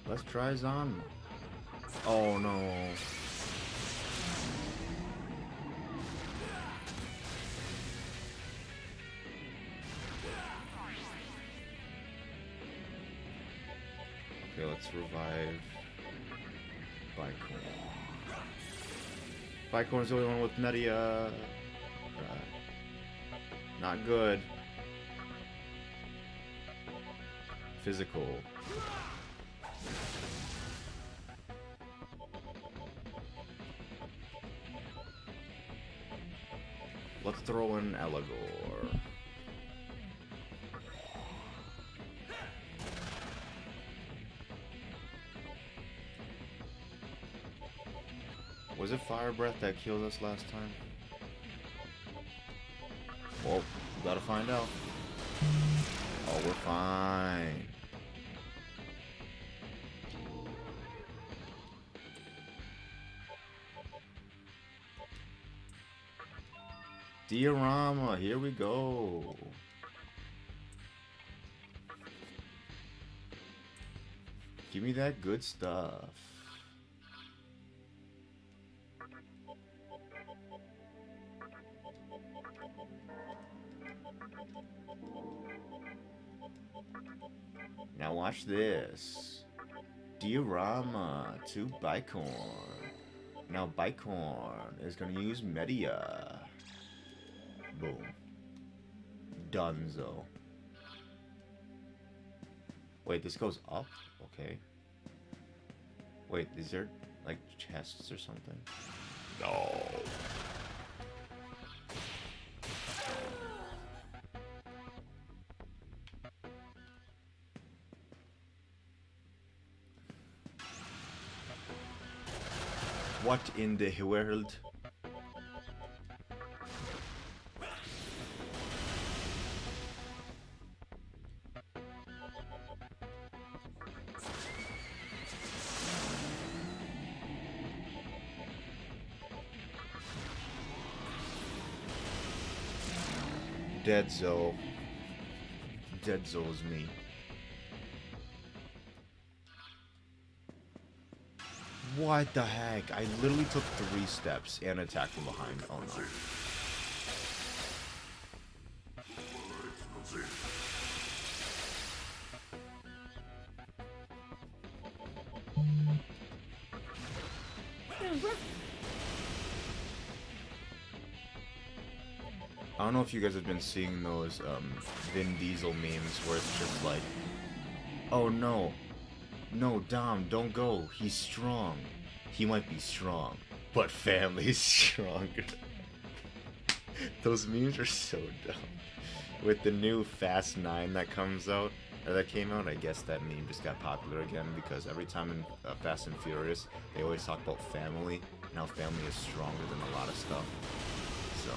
Let's try Zon. Oh no. Okay, let's revive Bicorn. Bicorn's the only one with Media. Not good. physical. Let's throw in Eligor. Was it Fire Breath that killed us last time? Well, gotta find out. Oh, we're fine. Diorama, here we go. Give me that good stuff. Now watch this. Diorama to Bicorn. Now Bicorn is gonna use Media. Boom. Dunzo. Wait, this goes up? Okay. Wait, is there like chests or something? No. What in the world? Deadzo. Deadzo's me. What the heck? I literally took 3 steps and attacked from behind. Oh no. I don't know if you guys have been seeing those Vin Diesel memes where it's just like, oh no, no, Dom, don't go. He's strong. He might be strong, but family's stronger. Those memes are so dumb. With the new Fast 9 that comes out, or that came out, I guess that meme just got popular again because every time in Fast and Furious, they always talk about family and how family is stronger than a lot of stuff. So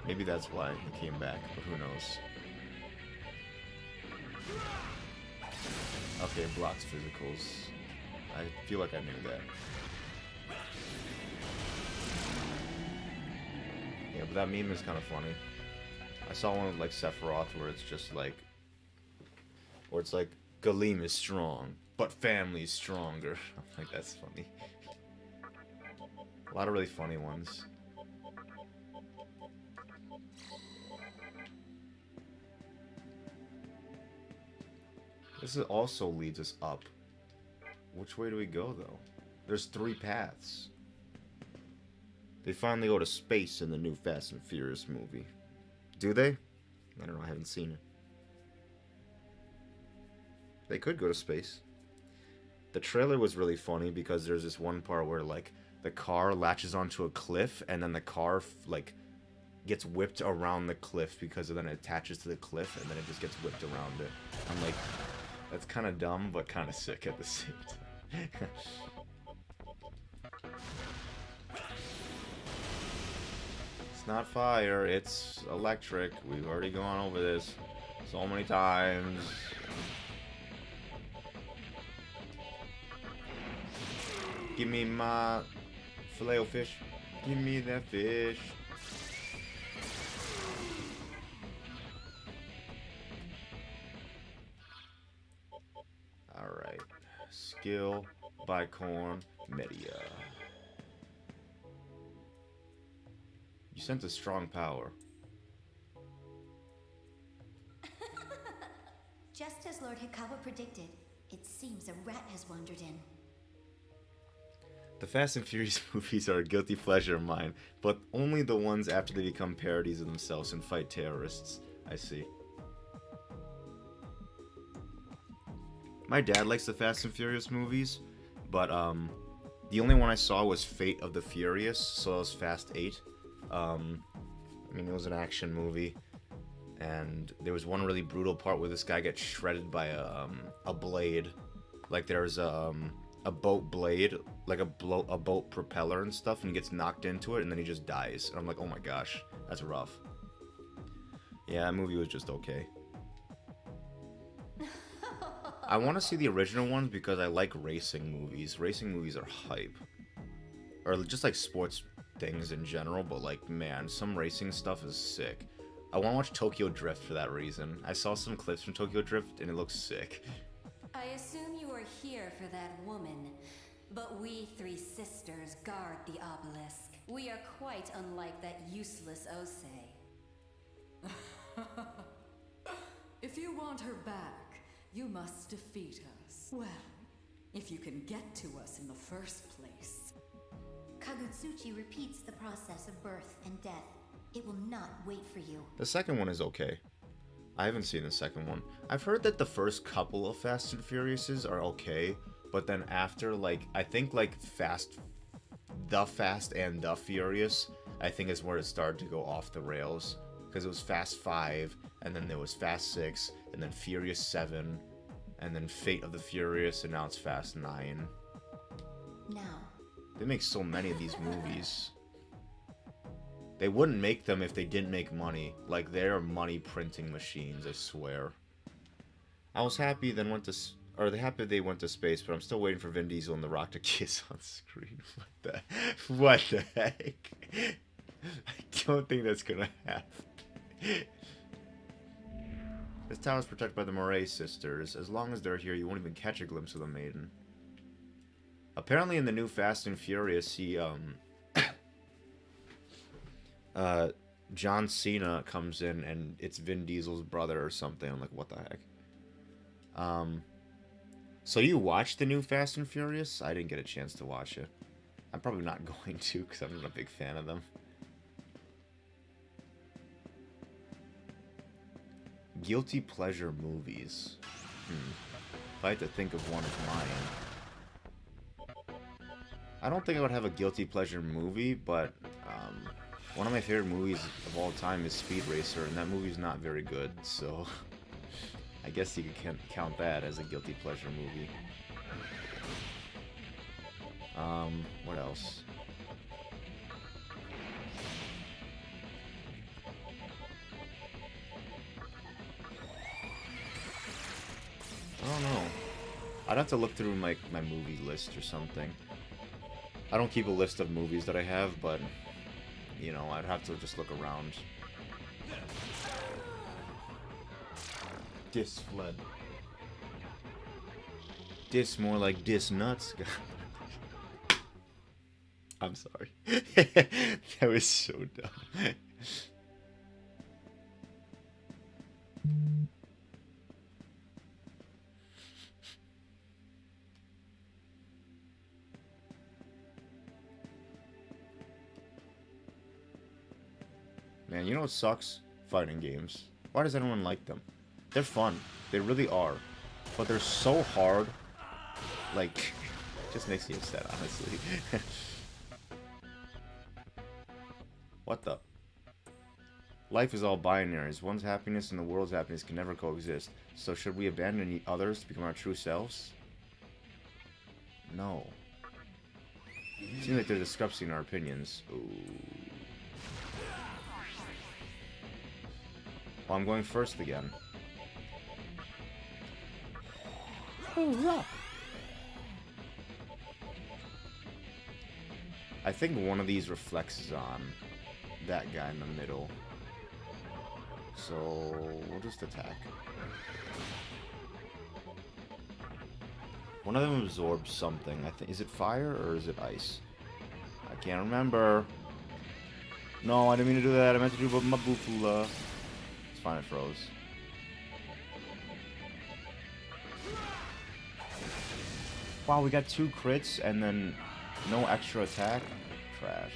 maybe that's why he came back, but who knows. Okay, blocks physicals. I feel like I knew that. Yeah, but that meme is kind of funny. I saw one with like Sephiroth where it's just like, or it's like, Galeem is strong, but family's stronger. I'm like, that's funny. A lot of really funny ones. This also leads us up. Which way do we go, though? There's 3 paths. They finally go to space in the new Fast and Furious movie. Do they? I don't know, I haven't seen it. They could go to space. The trailer was really funny because there's this one part where, like, the car latches onto a cliff, and then the car, like, gets whipped around the cliff because then it attaches to the cliff, and then it just gets whipped around it. I'm like, that's kind of dumb, but kind of sick at the same time. It's not fire, it's electric. We've already gone over this so many times. Give me my filet-o-fish. Give me that fish. Alright. Skill, Bicorn, Media. You sent a strong power. Just as Lord Hikawa predicted, it seems a rat has wandered in. The Fast and Furious movies are a guilty pleasure of mine, but only the ones after they become parodies of themselves and fight terrorists. I see. My dad likes the Fast and Furious movies, but the only one I saw was Fate of the Furious, so it was Fast 8. I mean, it was an action movie, and there was one really brutal part where this guy gets shredded by a blade. Like there's a boat blade, like a boat propeller and stuff, and he gets knocked into it, and then he just dies. And I'm like, oh my gosh, that's rough. Yeah, that movie was just okay. I want to see the original ones because I like racing movies. Racing movies are hype. Or just like sports things in general, but like, man, some racing stuff is sick. I want to watch Tokyo Drift for that reason. I saw some clips from Tokyo Drift and it looks sick. I assume you are here for that woman, but we three sisters guard the obelisk. We are quite unlike that useless Osei. If you want her back, you must defeat us. Well, if you can get to us in the first place. Kagutsuchi repeats the process of birth and death. It will not wait for you. The second one is okay. I haven't seen the second one. I've heard that the first couple of Fast and Furiouses are okay, but then after, like, I think, like, Fast and the Furious, I think is where it started to go off the rails. Because it was Fast 5, and then there was Fast 6, and then Furious 7, and then Fate of the Furious, and now it's Fast 9. Now. They make so many of these movies. They wouldn't make them if they didn't make money. Like, they're money printing machines, I swear. I was happy they went to space, but I'm still waiting for Vin Diesel and The Rock to kiss on screen. What the heck? I don't think that's gonna happen. This town is protected by the Moray sisters. As long as they're here, you won't even catch a glimpse of the maiden. Apparently in the new Fast and Furious, John Cena comes in and it's Vin Diesel's brother or something. I'm like, what the heck? So you watched the new Fast and Furious? I didn't get a chance to watch it. I'm probably not going to because I'm not a big fan of them. Guilty pleasure movies. If I had to think of one of mine. I don't think I would have a guilty pleasure movie, but one of my favorite movies of all time is Speed Racer, and that movie's not very good, so I guess you can count that as a guilty pleasure movie. What else? I don't know. I'd have to look through my movie list or something. I don't keep a list of movies that I have, but, you know, I'd have to just look around. Dis fled. Dis more like dis nuts. I'm sorry. That was so dumb. Man, you know what sucks? Fighting games. Why does anyone like them? They're fun. They really are. But they're so hard. Like, it just makes me upset, honestly. What the? Life is all binaries. One's happiness and the world's happiness can never coexist. So should we abandon others to become our true selves? No. Seems like there's a discrepancy in our opinions. Ooh. Well, I'm going first again. I think one of these reflects on that guy in the middle. So we'll just attack. One of them absorbs something. I think, is it fire or is it ice? I can't remember. No, I didn't mean to do that. I meant to do my boofula. It's fine, it froze. Wow, we got 2 crits and then no extra attack. Trash.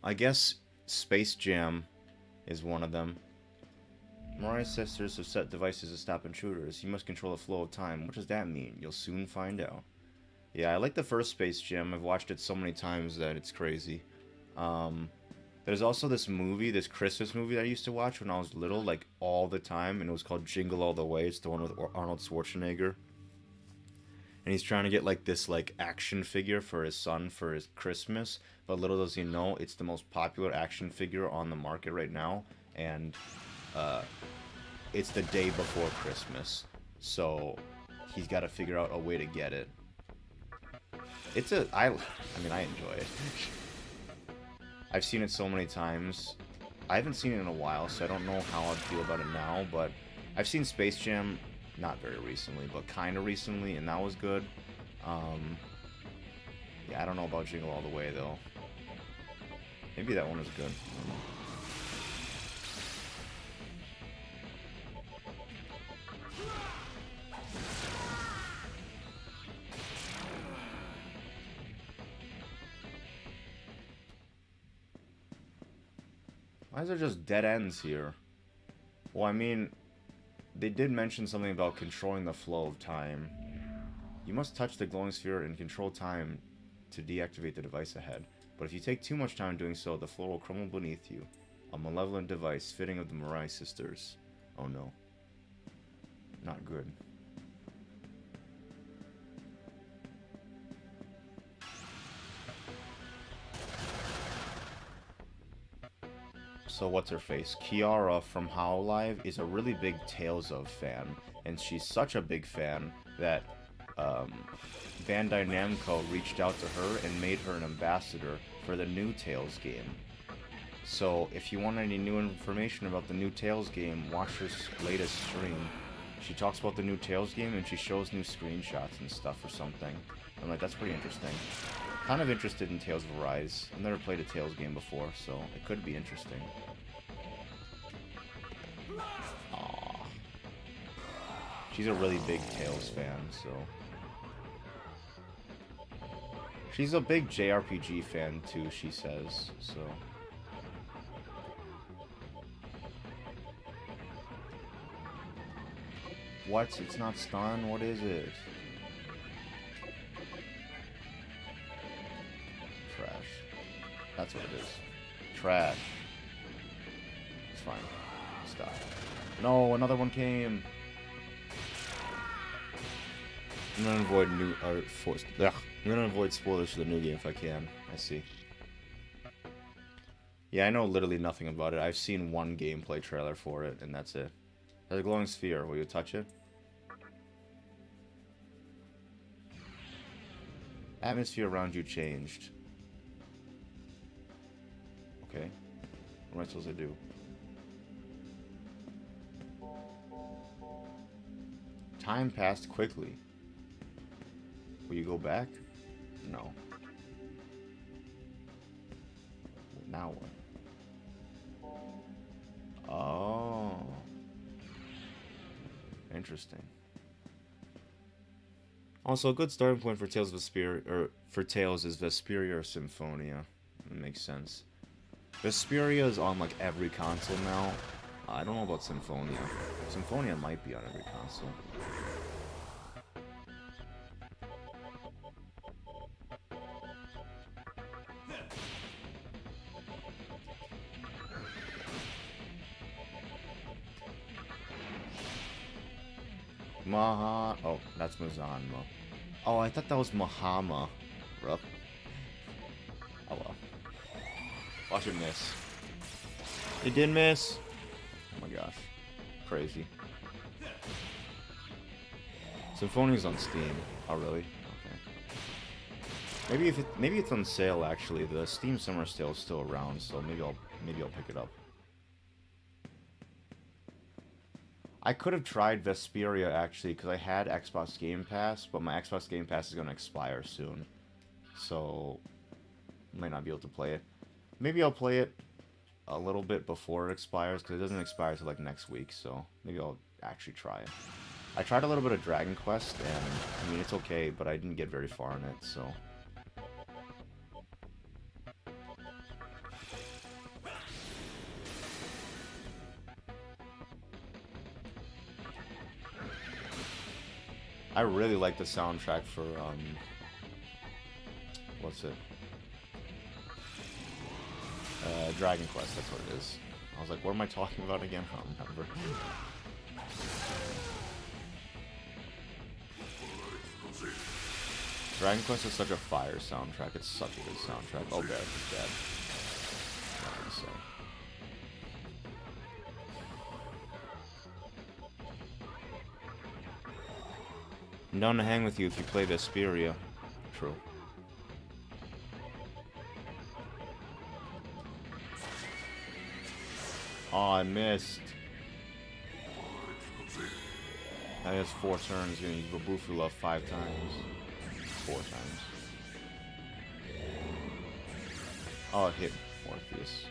I guess Space Jam is one of them. Mariah's sisters have set devices to stop intruders. You must control the flow of time. What does that mean? You'll soon find out. Yeah, I like the first Space Jam. I've watched it so many times that it's crazy. There's also this movie, this Christmas movie that I used to watch when I was little, like, all the time, and it was called Jingle All the Way. It's the one with Arnold Schwarzenegger. And he's trying to get, like, this, like, action figure for his son for his Christmas. But little does he know, it's the most popular action figure on the market right now. And, it's the day before Christmas. So, he's got to figure out a way to get it. I mean, I enjoy it. I've seen it so many times. I haven't seen it in a while, so I don't know how I'd feel about it now, but I've seen Space Jam, not very recently, but kind of recently, and that was good. Yeah, I don't know about Jingle All the Way, though. Maybe that one is good. I don't know. Why is there just dead ends here? Well, I mean, they did mention something about controlling the flow of time. You must touch the glowing sphere and control time to deactivate the device ahead. But if you take too much time doing so, the floor will crumble beneath you. A malevolent device fitting of the Mirai sisters. Oh no. Not good. So what's her face? Kiara from AniHive is a really big Tales of fan, and she's such a big fan that Bandai Namco reached out to her and made her an ambassador for the new Tales game. So if you want any new information about the new Tales game, watch her latest stream. She talks about the new Tales game and she shows new screenshots and stuff or something. I'm like, that's pretty interesting. Kind of interested in Tales of Arise. I've never played a Tales game before, so it could be interesting. Aww. She's a really big Tales fan, so... She's a big JRPG fan too, she says, so... What? It's not stun? What is it? Trash. That's what it is. Trash. It's fine. Stop. No, another one came. I'm gonna avoid I'm gonna avoid spoilers for the new game if I can. I see. Yeah, I know literally nothing about it. I've seen one gameplay trailer for it, and that's it. There's a glowing sphere. Will you touch it? Atmosphere around you changed. Okay. What am I supposed to do? Time passed quickly. Will you go back? No. Now what? Oh. Interesting. Also, a good starting point for Tales of Vesperia, or for Tales is Vesperia or Symphonia. That makes sense. Vesperia is on like every console now. I don't know about Symphonia. Symphonia might be on every console. Oh, that's Mazanma. Oh, I thought that was Mahama. Rough. Oh well. Watch it miss. It did miss. Oh my gosh. Crazy. Symphonia's on Steam. Oh really? Okay. Maybe it's on sale actually. The Steam Summer Sale is still around, so maybe I'll pick it up. I could have tried Vesperia actually because I had Xbox Game Pass, but my Xbox Game Pass is going to expire soon. So, I might not be able to play it. Maybe I'll play it a little bit before it expires because it doesn't expire till like next week, so maybe I'll actually try it. I tried a little bit of Dragon Quest and, I mean, it's okay, but I didn't get very far in it, so... I really like the soundtrack for what's it? Dragon Quest, that's what it is. I was like, what am I talking about again? I don't remember. Dragon Quest is such a fire soundtrack. It's such a good soundtrack. Oh, Barrett is dead. What can I say? I'm down to hang with you if you play Vesperia. True. Oh, I missed. That has 4 turns. You're gonna use Babufula 5 times. 4 times. Oh, it hit Morpheus.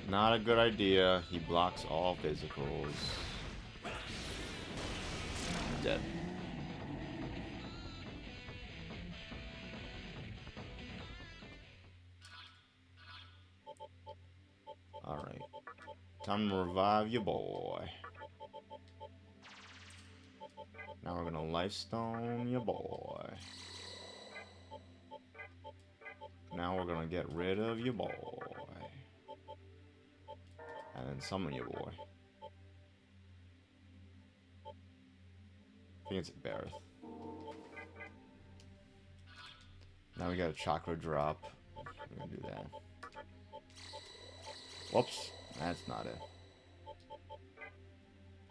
Not a good idea. He blocks all physicals. Dead. Alright. Time to revive your boy. Now we're gonna lifestone your boy. Now we're gonna get rid of your boy. And then summon your boy. I think it's Barrett. Now we got a chakra drop. We're gonna do that. Whoops, that's not it.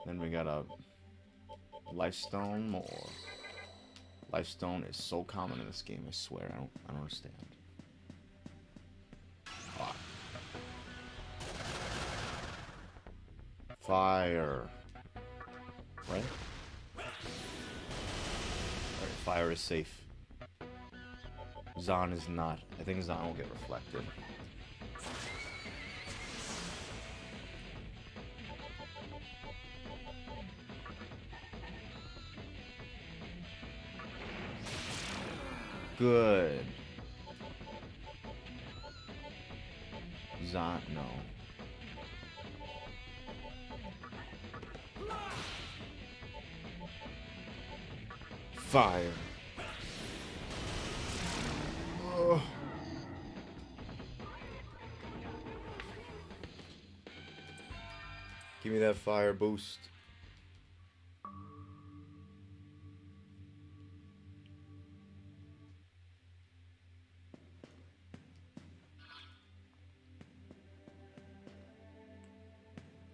Then we got a lifestone more. Lifestone is so common in this game, I swear. I don't understand. Ah. Fire. Right? Alright, fire is safe. Zahn is not. I think Zahn will get reflected. Good. Zahn, no. Fire. Ugh. Give me that fire boost.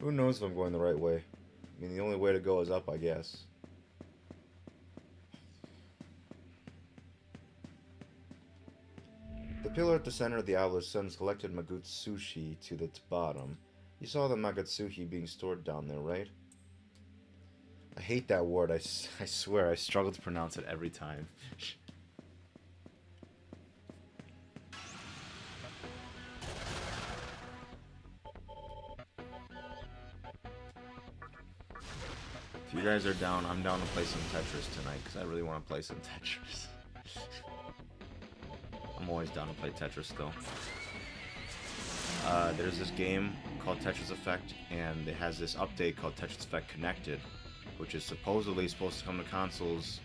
Who knows if I'm going the right way? I mean, the only way to go is up, I guess. The pillar at the center of the obelisk sends collected Magutsushi to the bottom. You saw the Magatsuhi being stored down there, right? I hate that word. I swear, I struggle to pronounce it every time. If you guys are down, I'm down to play some Tetris tonight, because I really want to play some Tetris. I'm always down to play Tetris, though. There's this game called Tetris Effect, and it has this update called Tetris Effect Connected, which is supposedly supposed to come to consoles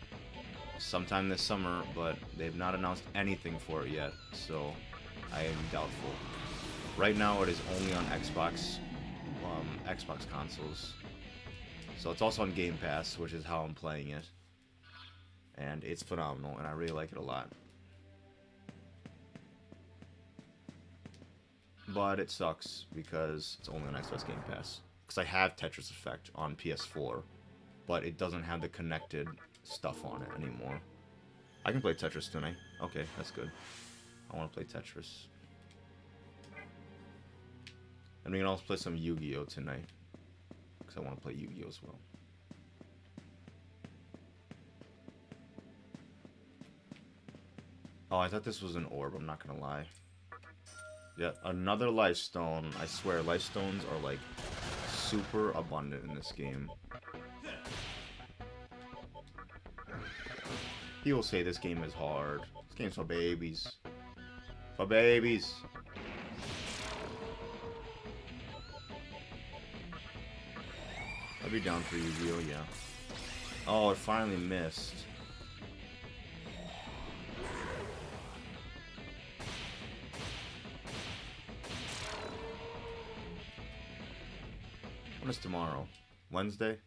sometime this summer, but they've not announced anything for it yet, so I am doubtful. Right now, it is only on Xbox consoles. So it's also on Game Pass, which is how I'm playing it. And it's phenomenal, and I really like it a lot. But it sucks, because it's only on Xbox Game Pass. Because I have Tetris Effect on PS4, but it doesn't have the connected stuff on it anymore. I can play Tetris tonight. Okay, that's good. I want to play Tetris. And we can also play some Yu-Gi-Oh! Tonight. Because I want to play Yu-Gi-Oh! As well. Oh, I thought this was an orb, I'm not going to lie. Yeah, another life stone. I swear, life stones are like super abundant in this game. People say this game is hard. This game's for babies. For babies. I'd be down for Yu-Gi-Oh, yeah. Oh, it finally missed. What is tomorrow? Wednesday?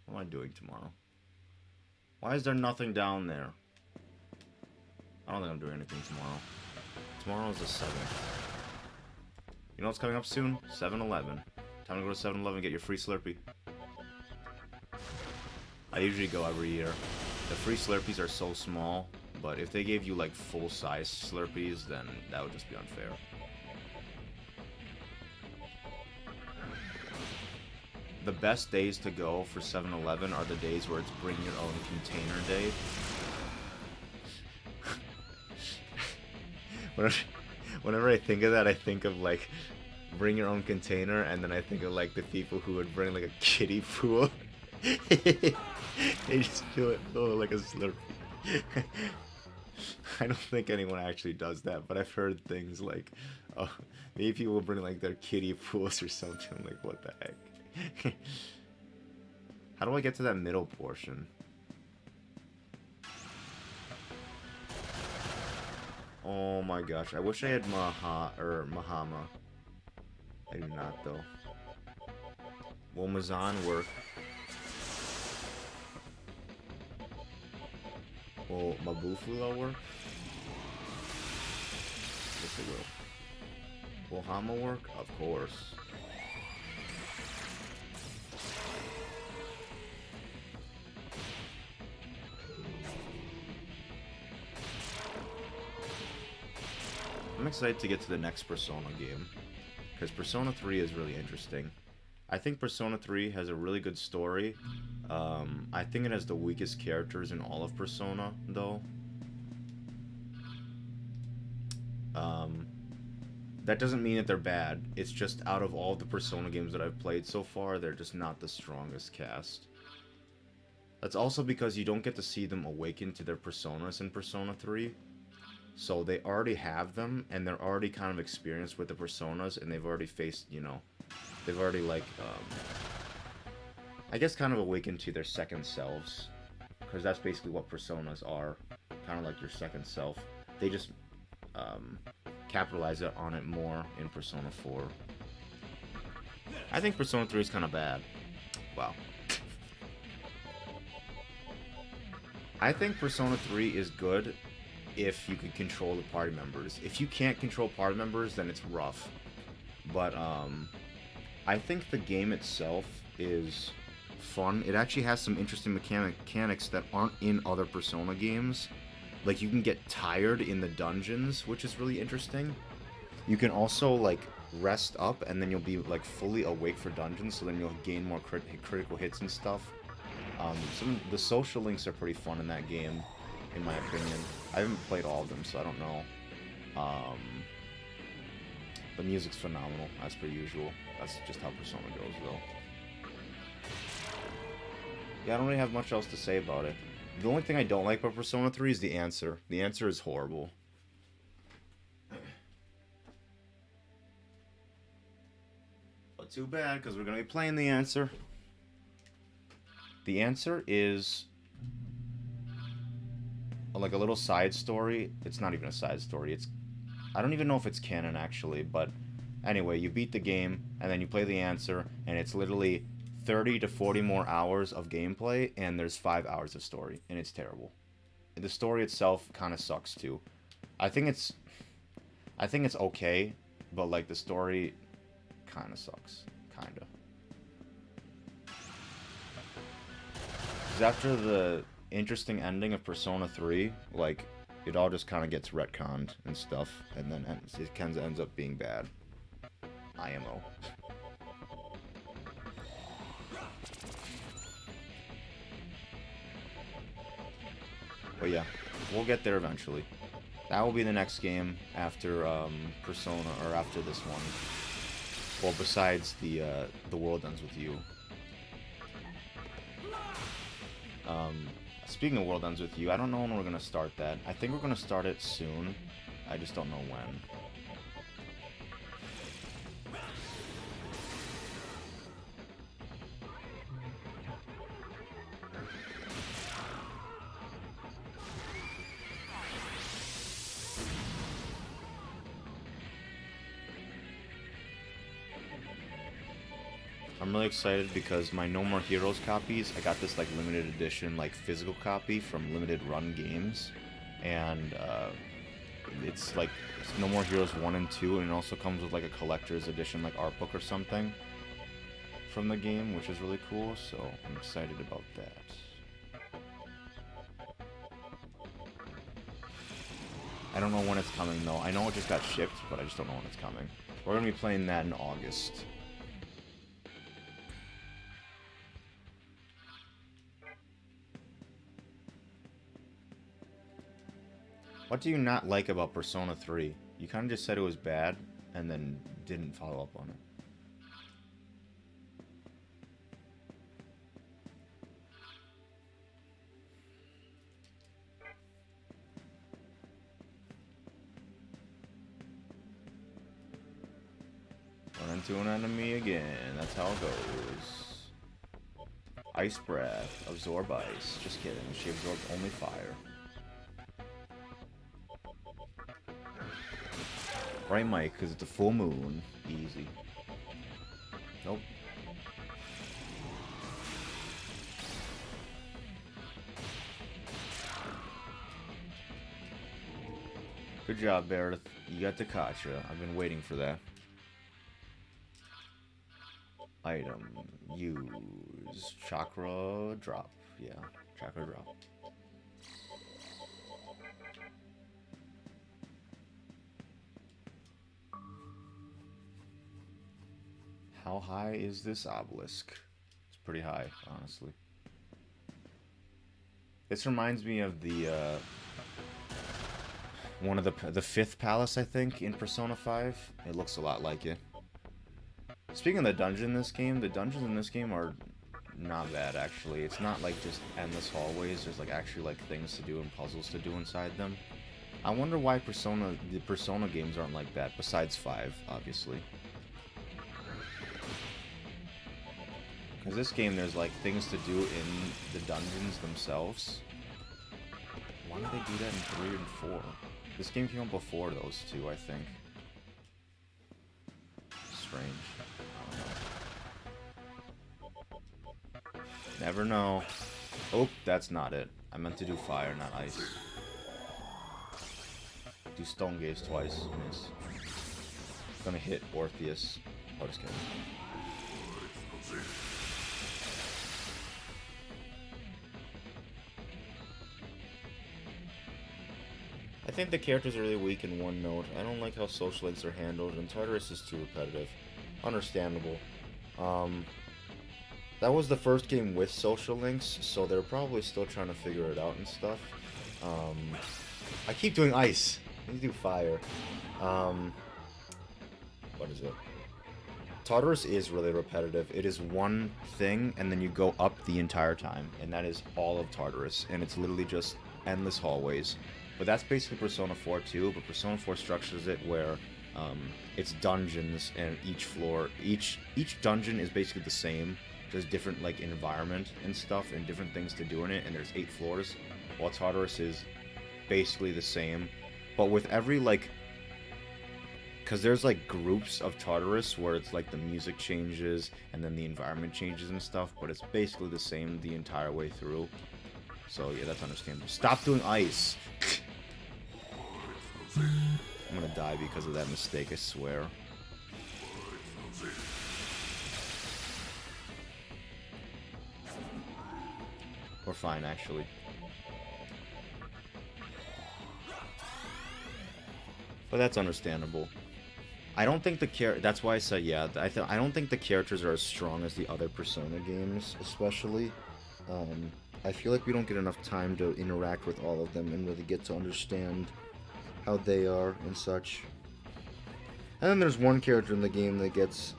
What am I doing tomorrow? Why is there nothing down there? I don't think I'm doing anything tomorrow. Tomorrow is the 7th. You know what's coming up soon? 7-Eleven. Time to go to 7-Eleven and get your free Slurpee. I usually go every year. The free Slurpees are so small, but if they gave you like full-size Slurpees, then that would just be unfair. The best days to go for 7-Eleven are the days where it's bring your own container day. Whenever I think of that, I think of like bring your own container, and then I think of like the people who would bring like a kiddie pool. They just fill it like a Slurpee. I don't think anyone actually does that, but I've heard things like, oh, maybe people will bring like their kiddie pools or something. I'm like, what the heck? How do I get to that middle portion? Oh my gosh, I wish I had Mahama. I do not though. Will Mazan work? Will Mabufula work? Yes it will. Will Hama work? Of course. I'm excited to get to the next Persona game, because Persona 3 is really interesting. I think Persona 3 has a really good story. I think it has the weakest characters in all of Persona, though. That doesn't mean that they're bad. It's just out of all the Persona games that I've played so far, they're just not the strongest cast. That's also because you don't get to see them awaken to their personas in Persona 3. So they already have them, and they're already kind of experienced with the personas, and they've already faced, you know, they've already, like, I guess kind of awakened to their second selves, because that's basically what personas are, kind of like your second self. They just, capitalize on it more in Persona 4. I think Persona 3 is kind of bad. Wow. I think Persona 3 is good if you can control the party members. If you can't control party members, then it's rough. But I think the game itself is fun. It actually has some interesting mechanics that aren't in other Persona games. Like, you can get tired in the dungeons, which is really interesting. You can also, like, rest up, and then you'll be, like, fully awake for dungeons, so then you'll gain more critical hits and stuff. The social links are pretty fun in that game, in my opinion. I haven't played all of them, so I don't know. The music's phenomenal, as per usual. That's just how Persona goes, though. Yeah, I don't really have much else to say about it. The only thing I don't like about Persona 3 is the answer. The answer is horrible. But too bad, because we're going to be playing the answer. The answer is like a little side story. It's not even a side story. I don't even know if it's canon, actually. But anyway, you beat the game, and then you play the answer, and it's literally 30 to 40 more hours of gameplay, and there's 5 hours of story, and it's terrible. The story itself kind of sucks too. I think it's okay, but like the story kind of sucks, kind of. Because after the interesting ending of Persona 3, like it all just kind of gets retconned and stuff, and then it kind of ends up being bad. IMO. But yeah, we'll get there eventually. That will be the next game after Persona, or after this one. Well, besides the World Ends With You. Speaking of World Ends With You, I don't know when we're gonna start that. I think we're gonna start it soon. I just don't know when. I'm really excited because my No More Heroes copies, I got this like limited edition like physical copy from Limited Run Games, and it's like No More Heroes 1 and 2, and it also comes with like a collector's edition like art book or something from the game, which is really cool, so I'm excited about that. I don't know when it's coming though. I know it just got shipped, but I just don't know when it's coming. We're going to be playing that in August. What do you not like about Persona 3? You kind of just said it was bad, and then didn't follow up on it. Run into an enemy again. That's how it goes. Ice Breath. Absorb ice. Just kidding. She absorbs only fire. Right, Mike, because it's a full moon. Easy. Nope. Good job, Meredith. You got the Kacha. I've been waiting for that. Item. Use. Chakra drop. Yeah, chakra drop. How high is this obelisk? It's pretty high, honestly. This reminds me of the one of the fifth palace, I think, in Persona 5. It looks a lot like it. Speaking of the dungeon in this game, the dungeons in this game are not bad, actually. It's not like just endless hallways. There's like actually like things to do and puzzles to do inside them. I wonder why the Persona games aren't like that, besides 5, obviously. Because this game, there's like things to do in the dungeons themselves. Why did they do that in 3 and 4? This game came out before those two, I think. Strange. Never know. Oh, that's not it. I meant to do fire, not ice. Do stone gaze twice. Miss. Gonna hit Orpheus. Oh, just kidding. I think the characters are really weak in one note. I don't like how social links are handled, and Tartarus is too repetitive. Understandable. That was the first game with social links, so they're probably still trying to figure it out and stuff. I keep doing ice. I need to do fire. What is it? Tartarus is really repetitive. It is one thing, and then you go up the entire time, and that is all of Tartarus, and it's literally just endless hallways. But that's basically Persona 4 too, but Persona 4 structures it where it's dungeons, and each floor, each dungeon is basically the same. There's different like environment and stuff and different things to do in it, and there's 8 floors, while Tartarus is basically the same. But with every like, because there's like groups of Tartarus where it's like the music changes and then the environment changes and stuff, but it's basically the same the entire way through. So yeah, that's understandable. Stop doing ice! I'm gonna die because of that mistake, I swear. We're fine, actually. But that's understandable. I don't think that's why I said yeah. I don't think the characters are as strong as the other Persona games, especially. I feel like we don't get enough time to interact with all of them and really get to understand how they are and such. And then there's one character in the game that gets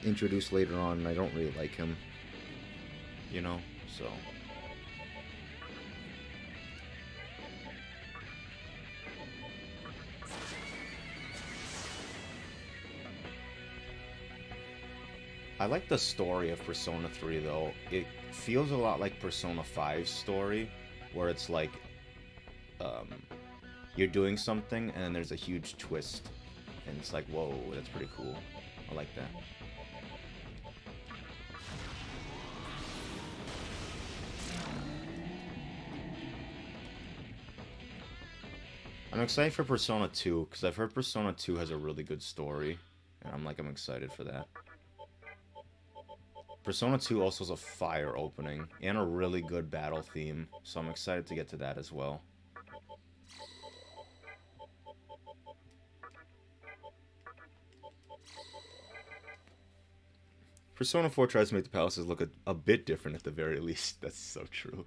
introduced later on, and I don't really like him. You know, so. I like the story of Persona 3 though. It feels a lot like Persona 5's story, where it's like, you're doing something and then there's a huge twist. And it's like, whoa, that's pretty cool. I like that. I'm excited for Persona 2, because I've heard Persona 2 has a really good story. And I'm excited for that. Persona 2 also has a fire opening, and a really good battle theme. So I'm excited to get to that as well. Persona 4 tries to make the palaces look a bit different at the very least. That's so true.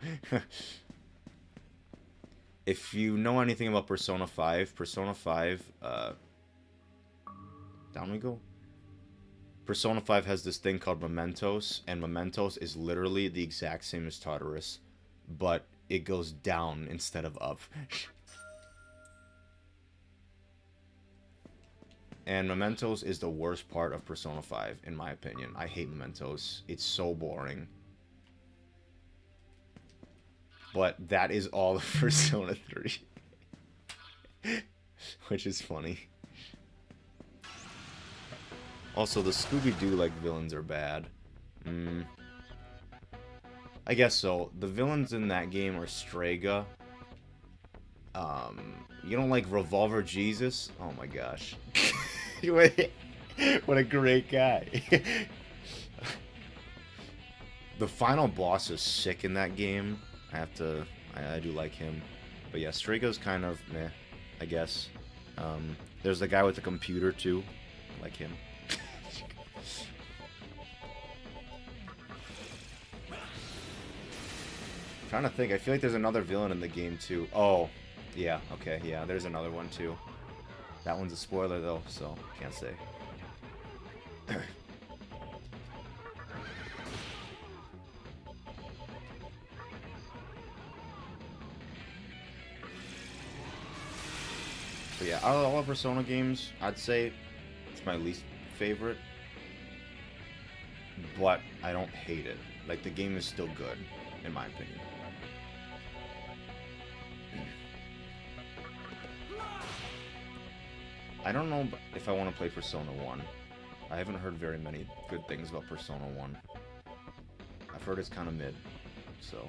If you know anything about Persona 5, down we go. Persona 5 has this thing called Mementos, and Mementos is literally the exact same as Tartarus, but it goes down instead of up. And Mementos is the worst part of Persona 5, in my opinion. I hate Mementos. It's so boring. But that is all of Persona 3. Which is funny. Also, the Scooby-Doo-like villains are bad. I guess so. The villains in that game are Strega. You don't like Revolver Jesus? Oh my gosh. What a great guy. The final boss is sick in that game. I do like him. But yeah, Strega's kind of meh, I guess. There's the guy with the computer too. I like him. Trying to think. I feel like there's another villain in the game too. Oh, yeah. Okay, yeah. There's another one too. That one's a spoiler though, so can't say. But yeah, out of all Persona games, I'd say it's my least favorite. But I don't hate it. Like, the game is still good, in my opinion. I don't know if I want to play Persona 1. I haven't heard very many good things about Persona 1. I've heard it's kind of mid, so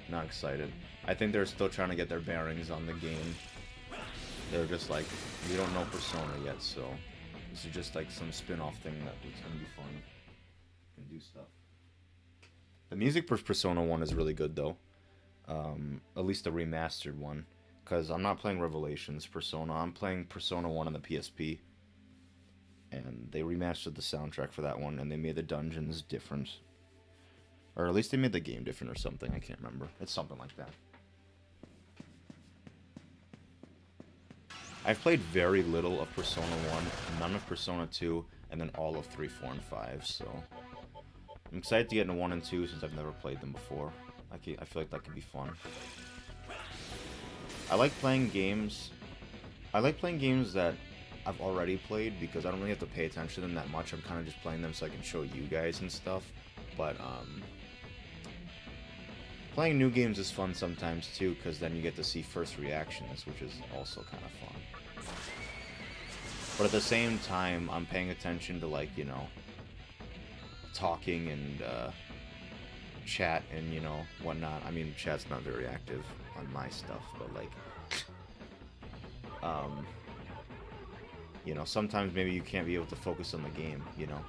not excited. I think they're still trying to get their bearings on the game. They're just like, we don't know Persona yet, so this is just like some spin-off thing that was gonna be fun and do stuff. The music for Persona 1 is really good though. At least the remastered one. Because I'm not playing Revelations Persona, I'm playing Persona 1 on the PSP. And they remastered the soundtrack for that one, and they made the dungeons different. Or at least they made the game different or something, I can't remember. It's something like that. I've played very little of Persona 1, none of Persona 2, and then all of 3, 4, and 5, so... I'm excited to get into 1 and 2 since I've never played them before. I feel like that could be fun. I like playing games that I've already played because I don't really have to pay attention to them that much. I'm kind of just playing them so I can show you guys and stuff. But playing new games is fun sometimes too because then you get to see first reactions, which is also kind of fun. But at the same time, I'm paying attention to, like, you know, talking and chat and, you know, whatnot. I mean, chat's not very active on my stuff, but like, you know, sometimes maybe you can't be able to focus on the game, you know.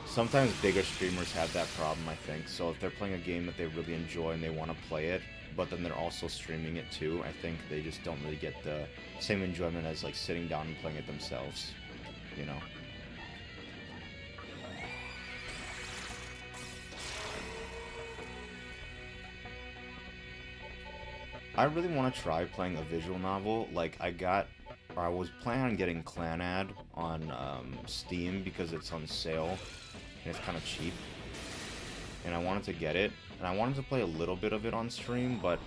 Sometimes bigger streamers have that problem, I think. So if they're playing a game that they really enjoy and they want to play it, but then they're also streaming it too, I think they just don't really get the same enjoyment as like sitting down and playing it themselves, you know. I really want to try playing a visual novel. Like, I was planning on getting Clanad on Steam because it's on sale and it's kind of cheap. And I wanted to get it, and I wanted to play a little bit of it on stream, but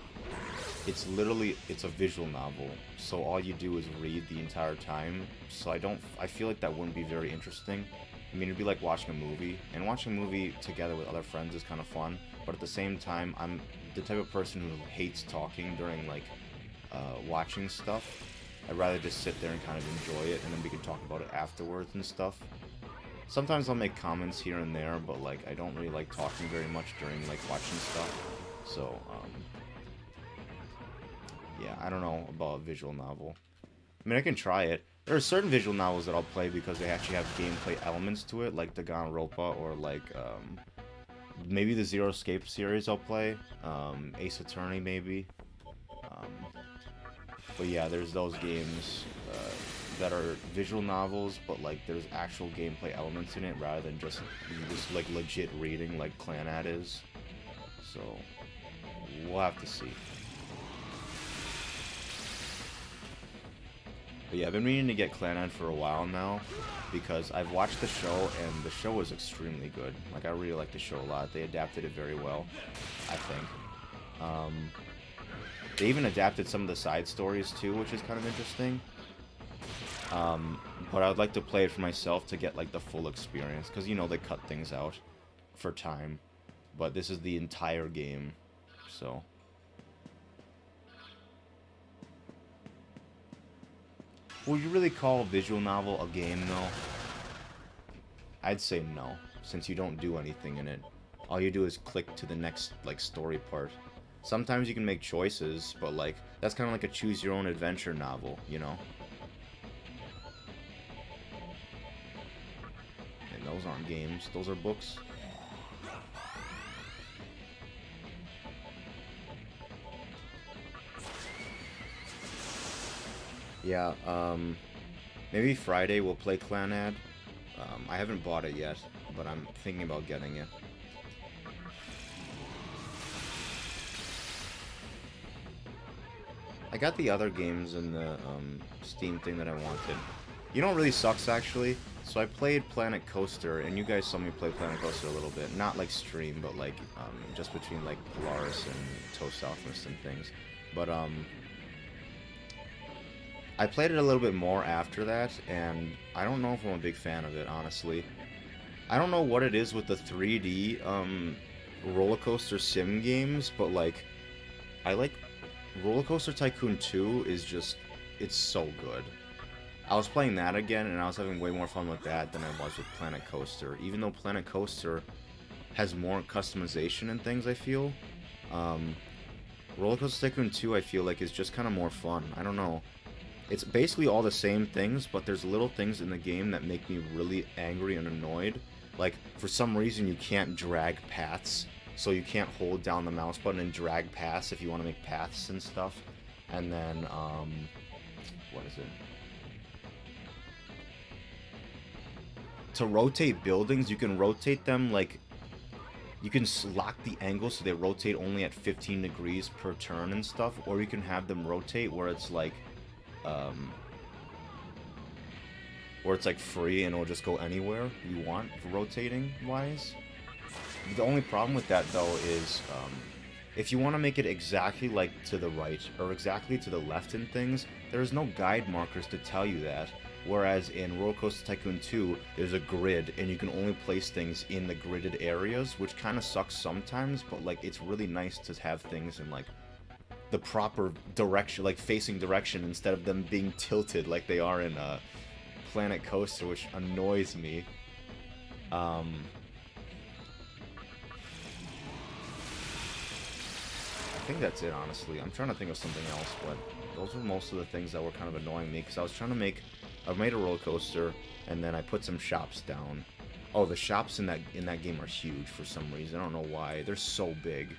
it's a visual novel, so all you do is read the entire time, so I feel like that wouldn't be very interesting. I mean, it'd be like watching a movie, and watching a movie together with other friends is kind of fun, but at the same time, I'm the type of person who hates talking during, like, watching stuff. I'd rather just sit there and kind of enjoy it, and then we can talk about it afterwards and stuff. Sometimes I'll make comments here and there, but, like, I don't really like talking very much during, like, watching stuff, so, yeah, I don't know about a visual novel. I mean, I can try it. There are certain visual novels that I'll play because they actually have gameplay elements to it, like Danganronpa or like maybe the Zero Escape series I'll play, Ace Attorney maybe. But yeah, there's those games that are visual novels, but like there's actual gameplay elements in it rather than just like legit reading like Clanad is. So we'll have to see. But yeah, I've been meaning to get Clanad for a while now, because I've watched the show, and the show is extremely good. Like, I really like the show a lot. They adapted it very well, I think. They even adapted some of the side stories, too, which is kind of interesting. But I would like to play it for myself to get, like, the full experience, because, you know, they cut things out for time. But this is the entire game, so... Would you really call a visual novel a game, though? I'd say no, since you don't do anything in it. All you do is click to the next, like, story part. Sometimes you can make choices, but, like, that's kind of like a choose-your-own-adventure novel, you know? And those aren't games, those are books. Yeah, maybe Friday we'll play Clanad. I haven't bought it yet, but I'm thinking about getting it. I got the other games in the Steam thing that I wanted. You know what really sucks, actually? So I played Planet Coaster, and you guys saw me play Planet Coaster a little bit. Not like stream, but like just between like Polaris and Toast Alchemist and things. But I played it a little bit more after that, and I don't know if I'm a big fan of it, honestly. I don't know what it is with the 3D roller coaster sim games, but like, I like Roller Coaster Tycoon 2 is just, it's so good. I was playing that again, and I was having way more fun with that than I was with Planet Coaster, even though Planet Coaster has more customization and things, I feel. Roller Coaster Tycoon 2, I feel like, is just kind of more fun. I don't know. It's basically all the same things, but there's little things in the game that make me really angry and annoyed. Like, for some reason you can't drag paths, so you can't hold down the mouse button and drag paths if you want to make paths and stuff. And then, what is it? To rotate buildings, you can rotate them, like, you can lock the angle so they rotate only at 15 degrees per turn and stuff, or you can have them rotate where it's like, free and it'll just go anywhere you want for rotating wise. The only problem with that though is if you want to make it exactly like to the right or exactly to the left in things, there's no guide markers to tell you that. Whereas in Roller Coaster Tycoon 2, there's a grid and you can only place things in the gridded areas, which kind of sucks sometimes, but like it's really nice to have things in like the proper direction, like facing direction, instead of them being tilted like they are in Planet Coaster, which annoys me. I think that's it, honestly. I'm trying to think of something else, but those were most of the things that were kind of annoying me, because I made a roller coaster, and then I put some shops down. Oh, the shops in that game are huge for some reason. I don't know why. They're so big.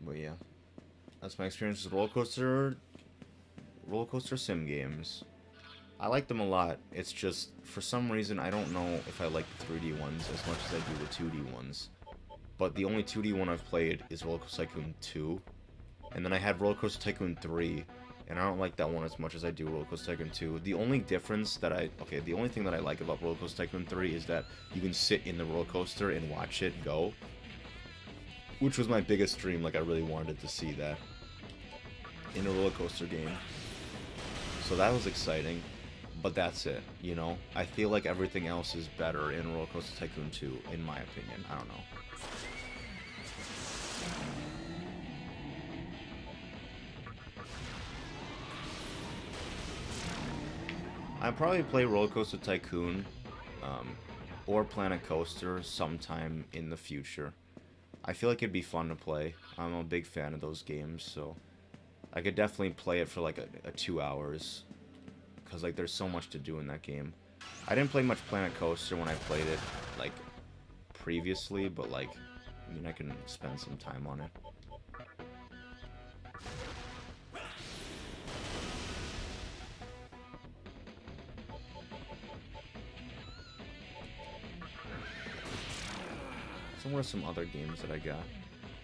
But yeah, that's my experience with roller coaster sim games. I like them a lot. It's just, for some reason, I don't know if I like the 3D ones as much as I do the 2D ones. But the only 2D one I've played is Roller Coaster Tycoon 2. And then I had Roller Coaster Tycoon 3. And I don't like that one as much as I do Roller Coaster Tycoon 2. The only difference that the only thing that I like about Roller Coaster Tycoon 3 is that you can sit in the roller coaster and watch it go. Which was my biggest dream. Like, I really wanted to see that in a roller coaster game. So that was exciting. But that's it, you know? I feel like everything else is better in Roller Coaster Tycoon 2, in my opinion. I don't know. I'd probably play Roller Coaster Tycoon or Planet Coaster sometime in the future. I feel like it'd be fun to play. I'm a big fan of those games, so I could definitely play it for like a 2 hours. Because like there's so much to do in that game. I didn't play much Planet Coaster when I played it like previously, but like I mean I can spend some time on it. So what are some other games that I got?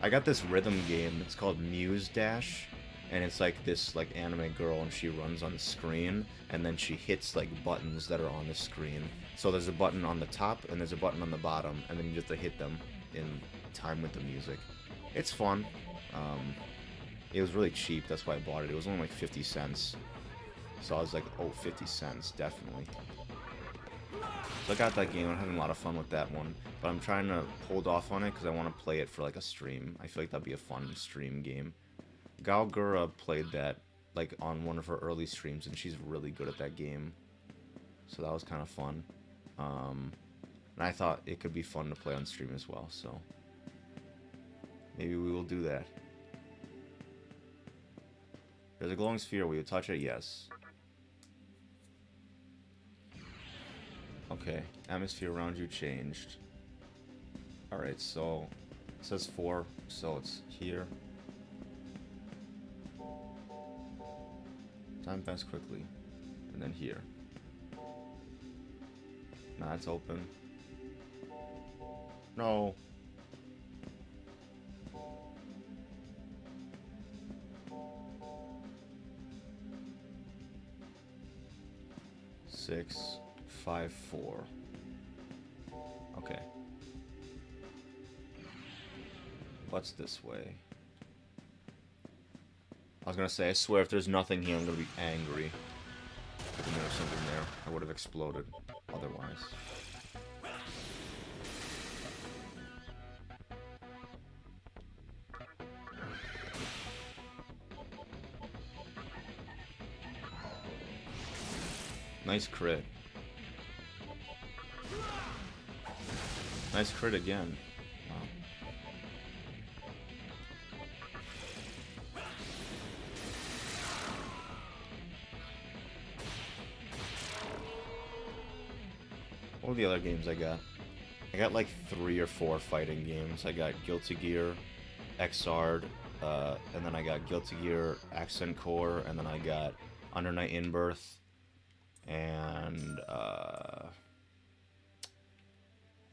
I got this rhythm game. It's called Muse Dash. And it's like this like anime girl, and she runs on the screen, and then she hits like buttons that are on the screen. So there's a button on the top, and there's a button on the bottom, and then you have to hit them in time with the music. It's fun. It was really cheap, that's why I bought it. It was only like 50 cents. So I was like, oh, 50 cents, definitely. So I got that game. I'm having a lot of fun with that one, but I'm trying to hold off on it because I want to play it for like a stream. I feel like that'd be a fun stream game. Galgura played that like on one of her early streams, and she's really good at that game. So that was kind of fun. And I thought it could be fun to play on stream as well, so maybe we will do that. There's a glowing sphere. Will you touch it? Yes. Okay, atmosphere around you changed. Alright, so it says 4, so it's here. Time passed quickly. And then here. Now it's open. No. Six, 5, 4. Okay. What's this way? I was gonna say, I swear if there's nothing here, I'm gonna be angry. If there was something there, I would have exploded otherwise. Nice crit. Nice crit again. Wow. What were the other games I got? I got like 3 or 4 fighting games. I got Guilty Gear, Xrd, and then I got Guilty Gear Accent Core, and then I got Under Night In-Birth, and I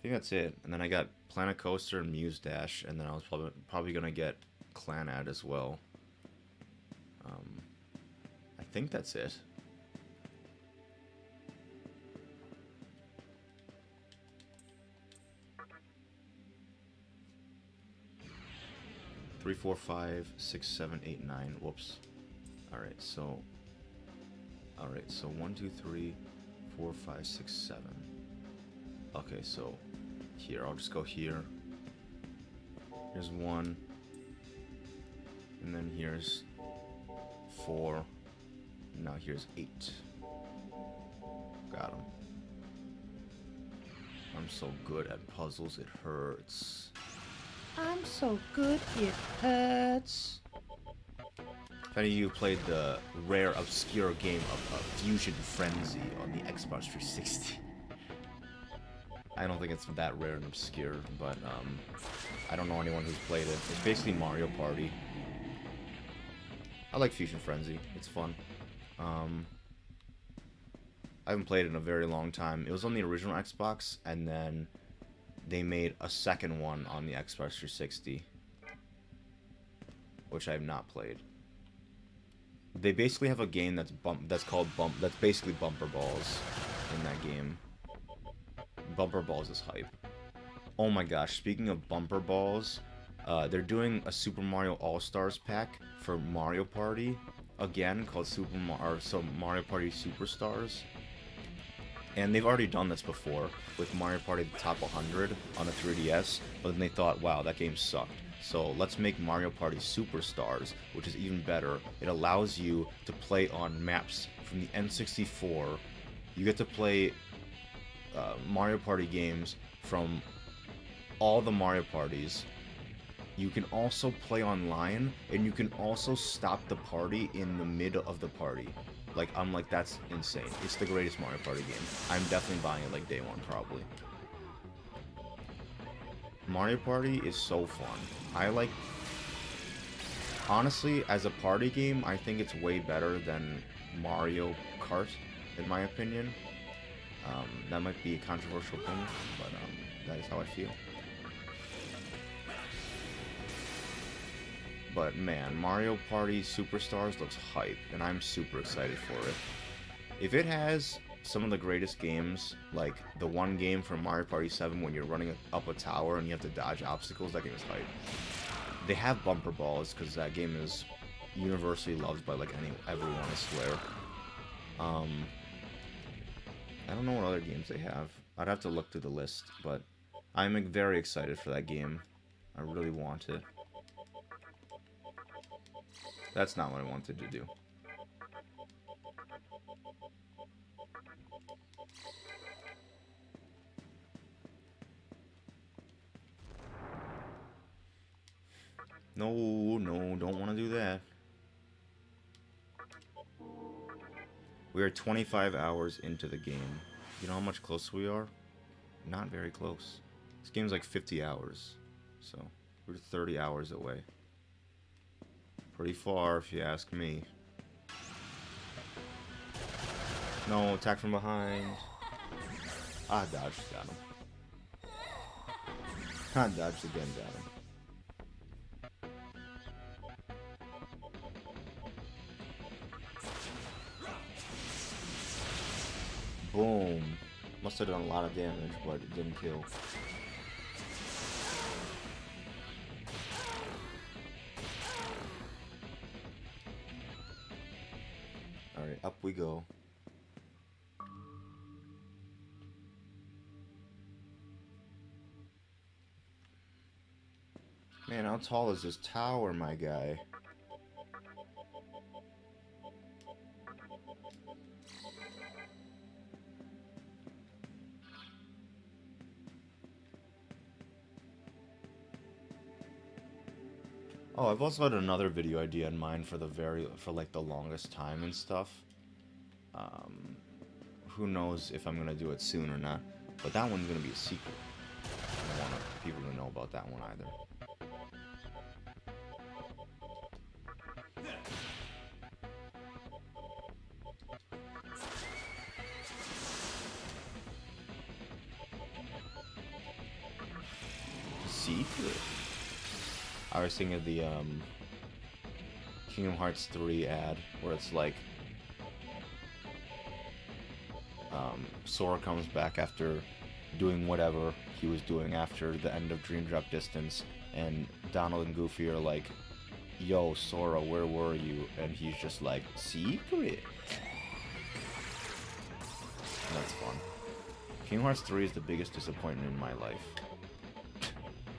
think that's it. And then I got Planet Coaster and Muse Dash, and then I was probably gonna get Clanad as well. I think that's it. Three, 4, 5, 6, 7, 8, 9. Whoops. Alright, so 1, 2, 3, 4, 5, 6, 7. Okay, so here, I'll just go here. Here's 1. And then here's 4. And now here's 8. Got him. I'm so good at puzzles, it hurts. I'm so good, it hurts. If any of you played the rare, obscure game of Fusion Frenzy on the Xbox 360, I don't think it's that rare and obscure, but I don't know anyone who's played it. It's basically Mario Party. I like Fusion Frenzy. It's fun. I haven't played it in a very long time. It was on the original Xbox, and then they made a second one on the Xbox 360, which I have not played. They basically have a game that's basically Bumper Balls in that game. Bumper Balls is hype. Oh my gosh, speaking of Bumper Balls, they're doing a Super Mario All-Stars pack for Mario Party again, called Mario Party Superstars. And they've already done this before with Mario Party the Top 100 on the 3DS, but then they thought, wow, that game sucked. So let's make Mario Party Superstars, which is even better. It allows you to play on maps from the N64. You get to play Mario Party games from all the Mario Parties. You can also play online, and you can also stop the party in the middle of the party. Like, I'm like, that's insane. It's the greatest Mario Party game. I'm definitely buying it like day one, probably. Mario Party is so fun. Honestly, as a party game, I think it's way better than Mario Kart, in my opinion. That might be a controversial thing, but that is how I feel. But man, Mario Party Superstars looks hype, and I'm super excited for it. If it has some of the greatest games, like the one game from Mario Party 7 when you're running up a tower and you have to dodge obstacles, that game is hype. They have Bumper Balls, because that game is universally loved by like everyone, I swear. I don't know what other games they have. I'd have to look through the list, but I'm very excited for that game. I really want it. That's not what I wanted to do. No, don't want to do that. We are 25 hours into the game. You know how much closer we are? Not very close. This game's like 50 hours. So, we're 30 hours away. Pretty far, if you ask me. No, attack from behind. Ah, dodged, got him. Ah, dodged again, got him. Boom. Must have done a lot of damage, but it didn't kill. Alright, up we go. Man, how tall is this tower, my guy? Oh, I've also had another video idea in mind for like the longest time and stuff. Who knows if I'm gonna do it soon or not, but that one's gonna be a secret. I don't want people to know about that one either. Secret. I was thinking of the Kingdom Hearts 3 ad where it's like Sora comes back after doing whatever he was doing after the end of Dream Drop Distance, and Donald and Goofy are like, "Yo, Sora, where were you?" And he's just like, "Secret." And that's fun. Kingdom Hearts 3 is the biggest disappointment in my life.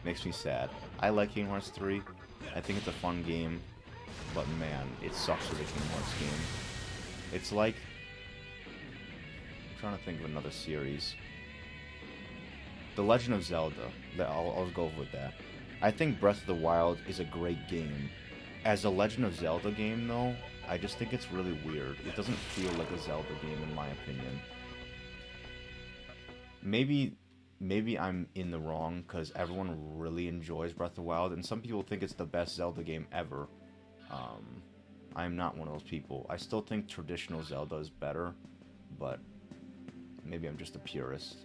Makes me sad. I like Kingdom Hearts 3. I think it's a fun game, but man, it sucks with a Kingdom Hearts game. It's like, I'm trying to think of another series. The Legend of Zelda. I'll go with that. I think Breath of the Wild is a great game. As a Legend of Zelda game, though, I just think it's really weird. It doesn't feel like a Zelda game, in my opinion. Maybe maybe I'm in the wrong because everyone really enjoys Breath of the Wild, and some people think it's the best Zelda game ever. I'm not one of those people. I still think traditional Zelda is better, but maybe I'm just a purist.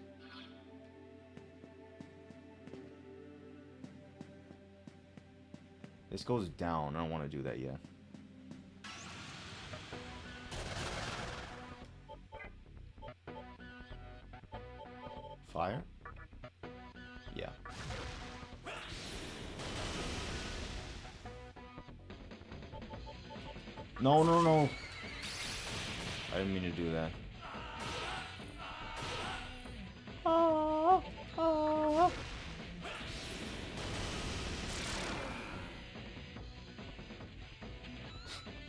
This goes down. I don't want to do that yet. Fire? Yeah. No, no, no. I didn't mean to do that. Ah, ah.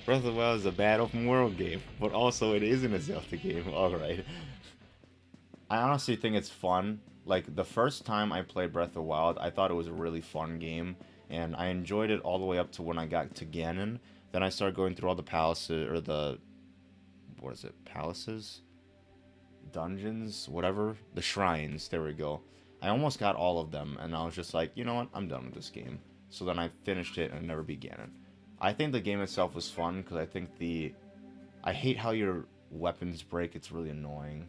Breath of the Wild is a bad open world game, but also it isn't a Zelda game. Alright. I honestly think it's fun. Like, the first time I played Breath of the Wild, I thought it was a really fun game, and I enjoyed it all the way up to when I got to Ganon. Then I started going through all the palaces, or the... what is it? Palaces? Dungeons? Whatever? The shrines. There we go. I almost got all of them, and I was just like, you know what? I'm done with this game. So then I finished it and never began it. I think the game itself was fun, because I think the... I hate how your weapons break. It's really annoying.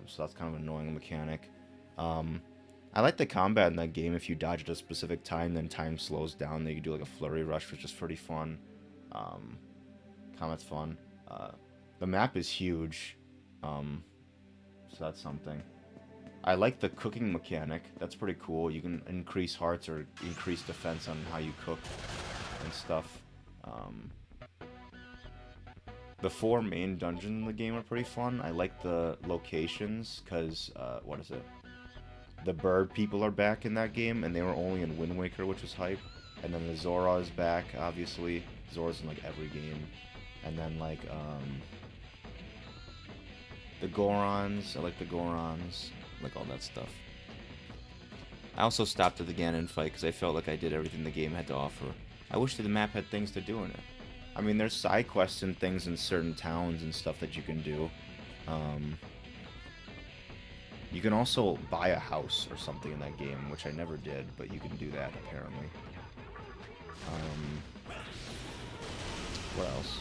So that's kind of an annoying mechanic. I like the combat in that game. If you dodge at a specific time, then time slows down. Then you can do like a flurry rush, which is pretty fun. Combat's fun. The map is huge. So that's something. I like the cooking mechanic. That's pretty cool. You can increase hearts or increase defense on how you cook and stuff. The 4 main dungeons in the game are pretty fun. I like the locations, because, what is it? The bird people are back in that game, and they were only in Wind Waker, which was hype. And then the Zora is back, obviously. Zora's in, like, every game. And then, like, the Gorons. I like the Gorons. Like, all that stuff. I also stopped at the Ganon fight, because I felt like I did everything the game had to offer. I wish that the map had things to do in it. I mean, there's side quests and things in certain towns and stuff that you can do. You can also buy a house or something in that game, which I never did, but you can do that, apparently. What else?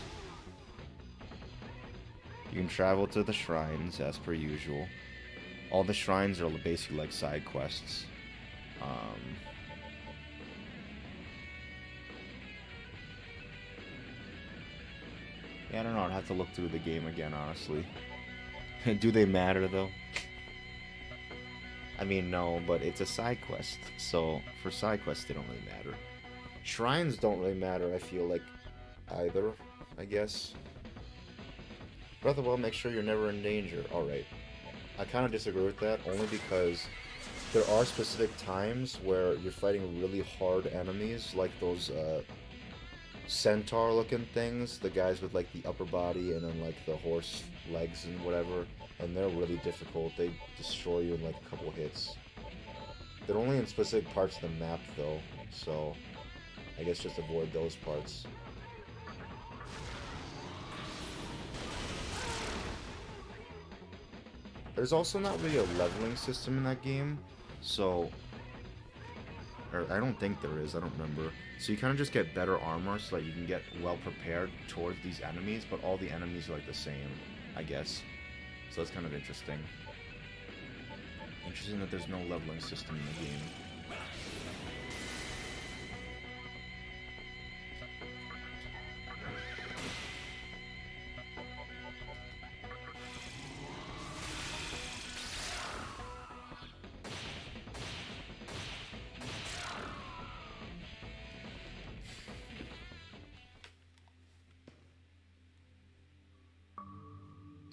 You can travel to the shrines, as per usual. All the shrines are basically like side quests. Yeah, I don't know. I'd have to look through the game again, honestly. Do they matter, though? I mean, no, but it's a side quest. So, for side quests, they don't really matter. Shrines don't really matter, I feel like, either, I guess. Breath of the Wild, make sure you're never in danger. Alright. I kind of disagree with that, only because there are specific times where you're fighting really hard enemies, like those, centaur-looking things, the guys with, like, the upper body and then, like, the horse legs and whatever, and they're really difficult. They destroy you in, like, a couple hits. They're only in specific parts of the map, though, so I guess just avoid those parts. There's also not really a leveling system in that game, so... or I don't think there is, I don't remember. So you kind of just get better armor so that you can get well prepared towards these enemies, but all the enemies are like the same, I guess. So that's kind of interesting. Interesting that there's no leveling system in the game.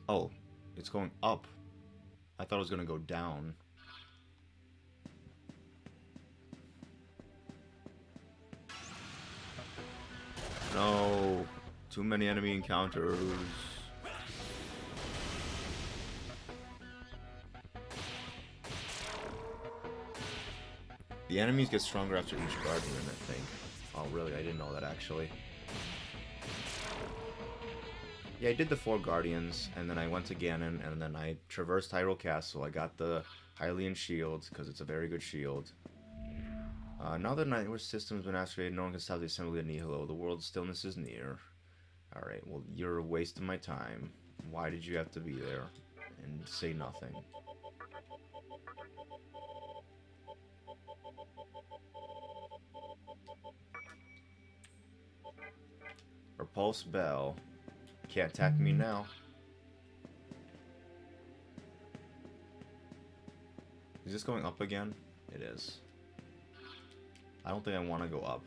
Oh, it's going up. I thought it was going to go down. No. Too many enemy encounters. The enemies get stronger after each guardian, I think. Oh, really? I didn't know that, actually. Yeah, I did the 4 Guardians, and then I went to Ganon, and then I traversed Hyrule Castle. I got the Hylian Shield, because it's a very good shield. Now that Nightwish system has been activated, no one can stop the assembly of Nihilo. The world's stillness is near. Alright, well, you're wasting my time. Why did you have to be there and say nothing? Repulse Bell. Can't attack me now. Is this going up again? It is. I don't think I want to go up.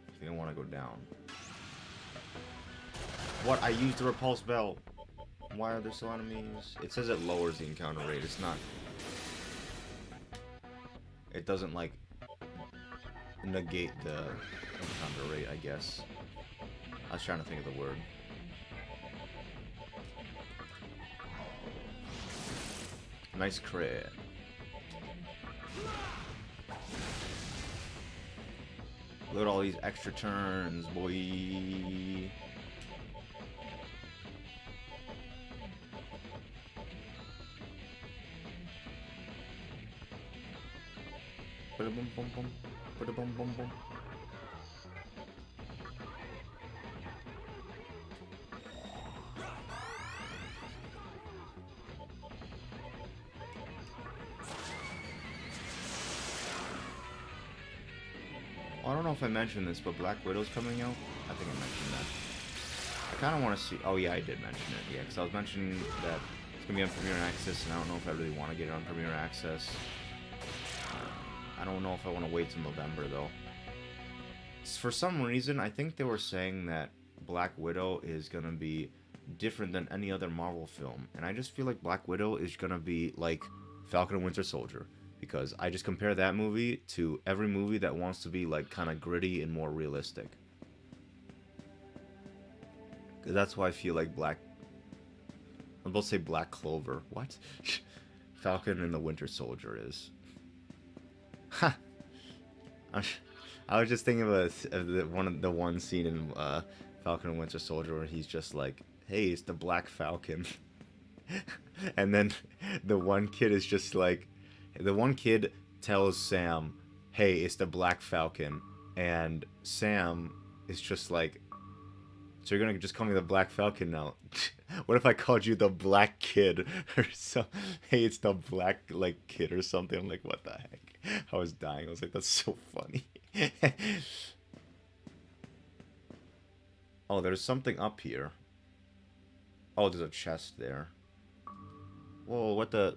I think I want to go down. What? I used the Repulse Bell. Why are there so enemies? It says it lowers the encounter rate. It's not... It doesn't, like, negate the encounter rate, I guess. I was trying to think of the word. Nice crit. Look at all these extra turns, boy. Bada bum bum bum. Bada bum bum bum. I don't know if I mentioned this, but Black Widow's coming out. I think I mentioned that. I kind of want to see... Oh, yeah, I did mention it. Yeah, because I was mentioning that it's going to be on Premiere Access, and I don't know if I really want to get it on Premiere Access. I don't know if I want to wait till November, though. For some reason, I think they were saying that Black Widow is going to be different than any other Marvel film. And I just feel like Black Widow is going to be like Falcon and Winter Soldier. Because I just compare that movie to every movie that wants to be like kind of gritty and more realistic. Because that's why I feel like I'm about to say Black Clover. What? Falcon and the Winter Soldier is. Ha! I was just thinking of the one scene in Falcon and Winter Soldier where he's just like, hey, it's the Black Falcon. And then the one kid is just like, the one kid tells Sam, hey, it's the Black Falcon. And Sam is just like, so you're gonna just call me the Black Falcon now? What if I called you the Black Kid? Or so, hey, it's the Black, like, Kid or something. I'm like, what the heck? I was dying. I was like, that's so funny. Oh, there's something up here. Oh, there's a chest there. Whoa, what the...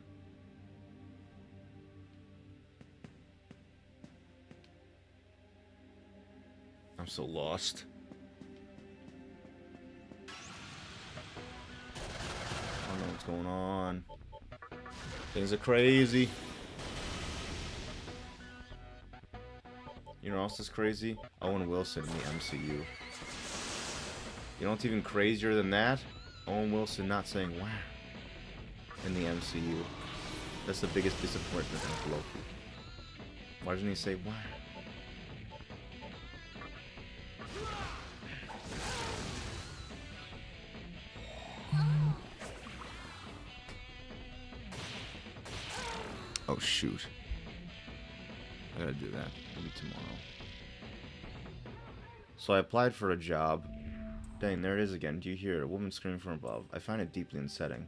I'm so lost. I don't know what's going on. Things are crazy. You know what else is crazy? Owen Wilson in the MCU. You know what's even crazier than that? Owen Wilson not saying wow in the MCU. That's the biggest disappointment of Loki. Why doesn't he say wow? Oh shoot. I gotta do that. Maybe tomorrow. So I applied for a job. Dang, there it is again. Do you hear it? A woman screaming from above. I find it deeply unsettling.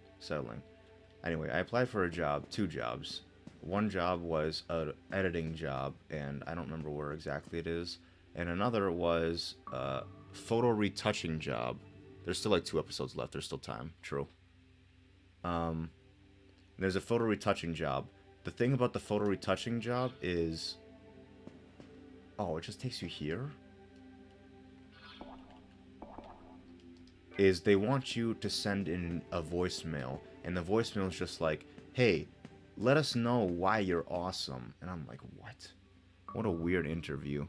Anyway, I applied for a job, 2 jobs. One job was an editing job, and I don't remember where exactly it is. And another was a photo retouching job. There's still like 2 episodes left. There's still time. True. There's a photo retouching job. The thing about the photo retouching job is... Oh, it just takes you here? Is they want you to send in a voicemail. And the voicemail is just like, hey, let us know why you're awesome. And I'm like, what? What a weird interview.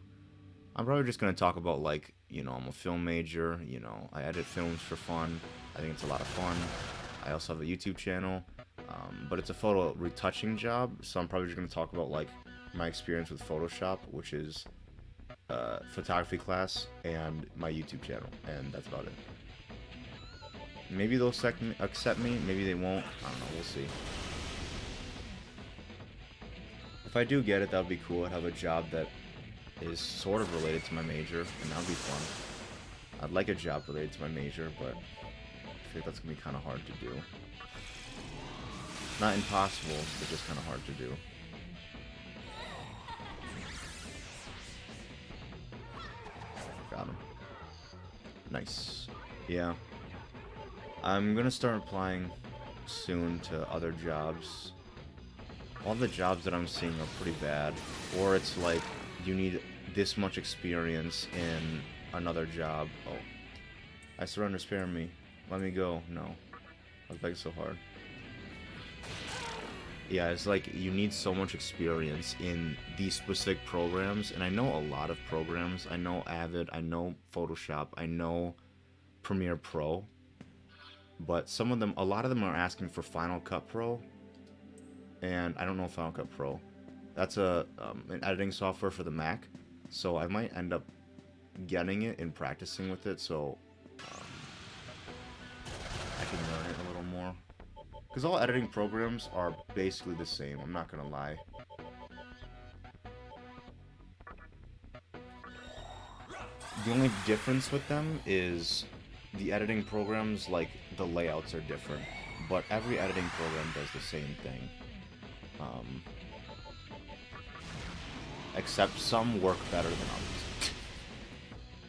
I'm probably just going to talk about, like, you know, I'm a film major. You know, I edit films for fun. I think it's a lot of fun. I also have a YouTube channel. But it's a photo retouching job, so I'm probably just going to talk about, like, my experience with Photoshop, which is photography class, and my YouTube channel, and that's about it. Maybe they'll accept me, maybe they won't. I don't know, we'll see. If I do get it, that would be cool. I'd have a job that is sort of related to my major, and that would be fun. I'd like a job related to my major, but I feel like that's going to be kind of hard to do. Not impossible, but just kind of hard to do. Got him. Nice. Yeah. I'm going to start applying soon to other jobs. All the jobs that I'm seeing are pretty bad. Or it's like, you need this much experience in another job. Oh. I surrender, spare me. Let me go. No. I was begging so hard. Yeah, it's like, you need so much experience in these specific programs. And I know a lot of programs. I know Avid, I know Photoshop, I know Premiere Pro. But some of them, a lot of them are asking for Final Cut Pro. And I don't know Final Cut Pro. That's an editing software for the Mac. So I might end up getting it and practicing with it, so I can learn it a little more. Because all editing programs are basically the same, I'm not gonna lie. The only difference with them is the editing programs, like, the layouts are different. But every editing program does the same thing. Except some work better than others.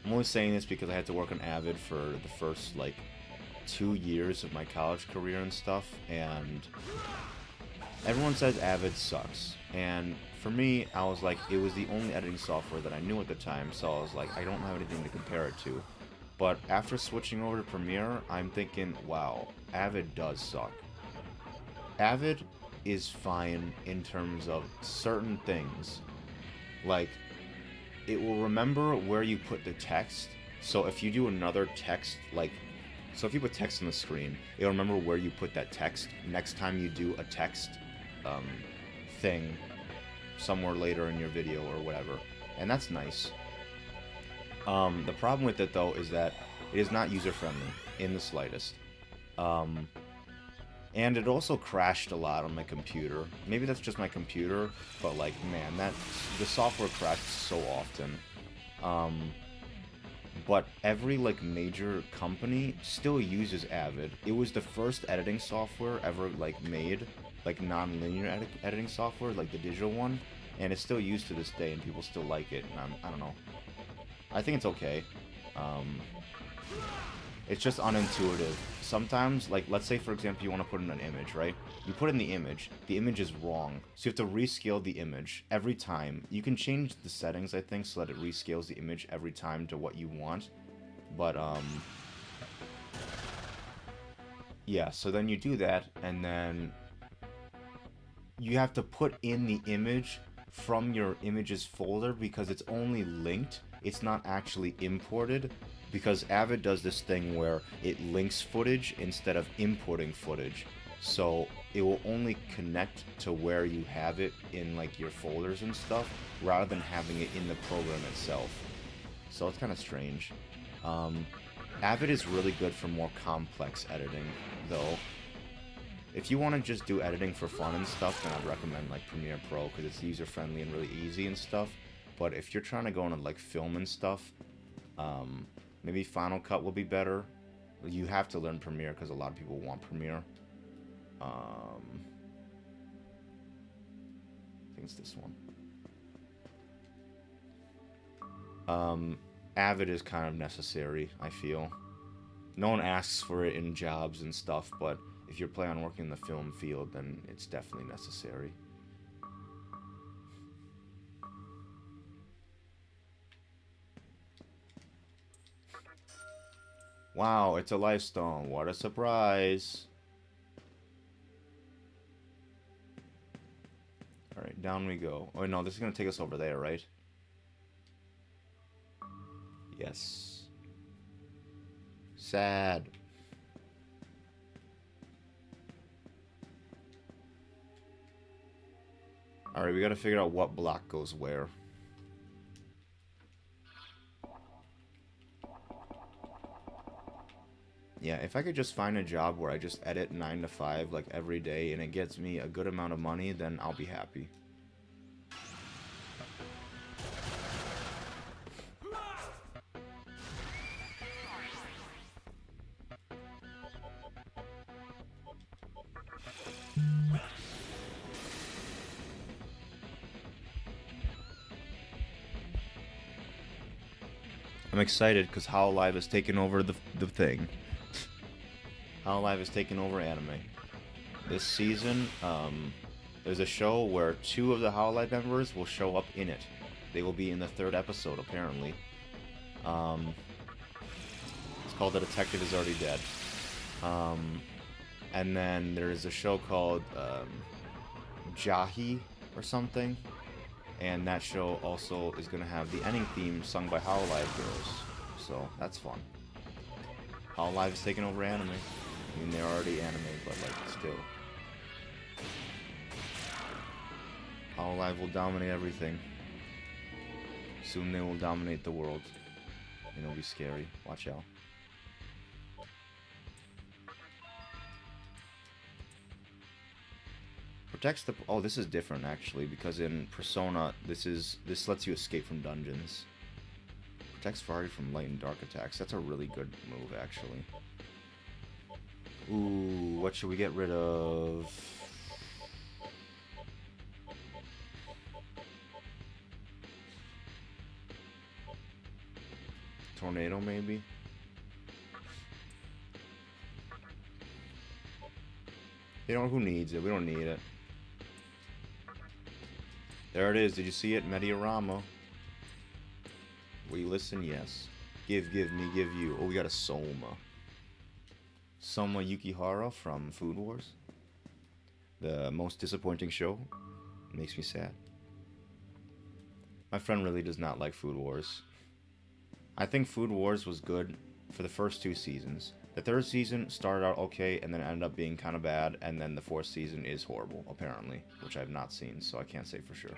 I'm only saying this because I had to work on Avid for the first, like, 2 years of my college career and stuff, and everyone says Avid sucks. And for me, I was like, it was the only editing software that I knew at the time, so I was like, I don't have anything to compare it to. But after switching over to Premiere, I'm thinking, wow, Avid does suck. Avid is fine in terms of certain things. Like, it will remember where you put the text. So if you do another text, like, so if you put text on the screen, it'll remember where you put that text next time you do a text thing somewhere later in your video or whatever. And that's nice. The problem with it, though, is that it is not user-friendly in the slightest. And it also crashed a lot on my computer. Maybe that's just my computer, but, like, man, the software crashed so often. But every, like, major company still uses Avid. It was the first editing software ever, like, made, like, non-linear editing software, like the digital one, and it's still used to this day, and people still like it, and I don't know. I think it's okay. It's just unintuitive. Sometimes, like, let's say, for example, you want to put in an image, right? You put in the image is wrong, so you have to rescale the image every time. You can change the settings, I think, so that it rescales the image every time to what you want. But, yeah, so then you do that, and then you have to put in the image from your images folder because it's only linked. It's not actually imported, because Avid does this thing where it links footage instead of importing footage. So it will only connect to where you have it in, like, your folders and stuff, rather than having it in the program itself. So it's kind of strange. Avid is really good for more complex editing, though. If you want to just do editing for fun and stuff, then I'd recommend, like, Premiere Pro, because it's user-friendly and really easy and stuff. But if you're trying to go into, like, film and stuff, maybe Final Cut will be better. You have to learn Premiere because a lot of people want Premiere. I think it's this one. Avid is kind of necessary, I feel. No one asks for it in jobs and stuff, but if you're planning on working in the film field, then it's definitely necessary. Wow, it's a lifestone. What a surprise. Alright, down we go. Oh, no, this is going to take us over there, right? Yes. Sad. Alright, we got to figure out what block goes where. Yeah, if I could just find a job where I just edit 9 to 5 like every day and it gets me a good amount of money, then I'll be happy. I'm excited because AniHive has taken over the thing. AniHive has taken over anime. This season, there's a show where 2 of the AniHive members will show up in it. They will be in the 3rd episode, apparently. It's called The Detective Is Already Dead. And then there's a show called Jahi or something. And that show also is going to have the ending theme sung by AniHive girls. So, that's fun. AniHive is taking over anime. I mean, they're already anime, but, like, still. AniHive will dominate everything. Soon they will dominate the world. And it'll be scary. Watch out. Protects the... Oh, this is different, actually, because in Persona, this lets you escape from dungeons. Protects Ferrari from light and dark attacks. That's a really good move, actually. Ooh, what should we get rid of? Tornado, maybe? You know, who needs it? We don't need it. There it is. Did you see it? Mediorama. Will you listen? Yes. Give me, give you. Oh, we got a Soma. Soma Yukihara from Food Wars. The most disappointing show. Makes me sad. My friend really does not like Food Wars. I think Food Wars was good for the first 2 seasons. The 3rd season started out okay, and then ended up being kind of bad, and then the 4th season is horrible, apparently, which I have not seen, so I can't say for sure.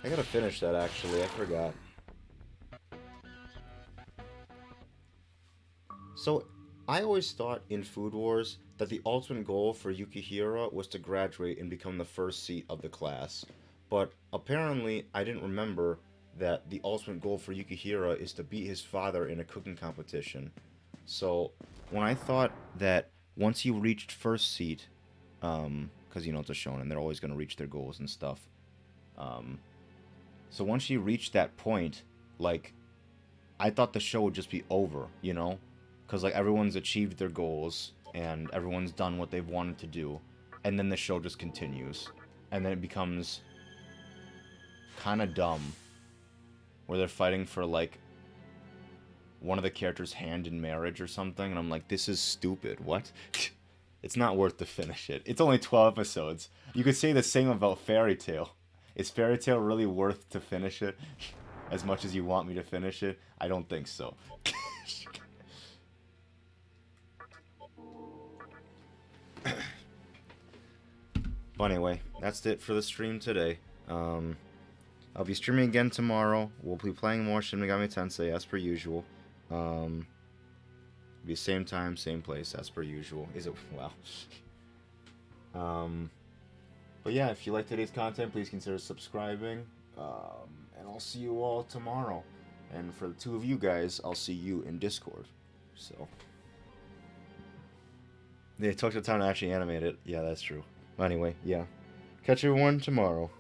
I gotta finish that, actually. I forgot. So, I always thought in Food Wars that the ultimate goal for Yukihira was to graduate and become the first seat of the class. But apparently, I didn't remember that the ultimate goal for Yukihira is to beat his father in a cooking competition. So, when I thought that once you reached first seat, because, you know, it's a shonen, they're always going to reach their goals and stuff. So once you reach that point, like, I thought the show would just be over, you know? Because, like, everyone's achieved their goals, and everyone's done what they've wanted to do, and then the show just continues. And then it becomes kind of dumb, where they're fighting for, like, one of the characters' hand in marriage or something, and I'm like, this is stupid, what? It's not worth to finish it. It's only 12 episodes. You could say the same about Fairy Tail. Is Fairy Tail really worth to finish it as much as you want me to finish it? I don't think so. But anyway, that's it for the stream today. I'll be streaming again tomorrow. We'll be playing more Shin Megami Tensei as per usual. Be same time, same place as per usual. Is it? Wow. But yeah, if you like today's content, please consider subscribing. And I'll see you all tomorrow. And for the 2 of you guys, I'll see you in Discord. So. They took the time to actually animate it. Yeah, that's true. Anyway, yeah. Catch everyone tomorrow.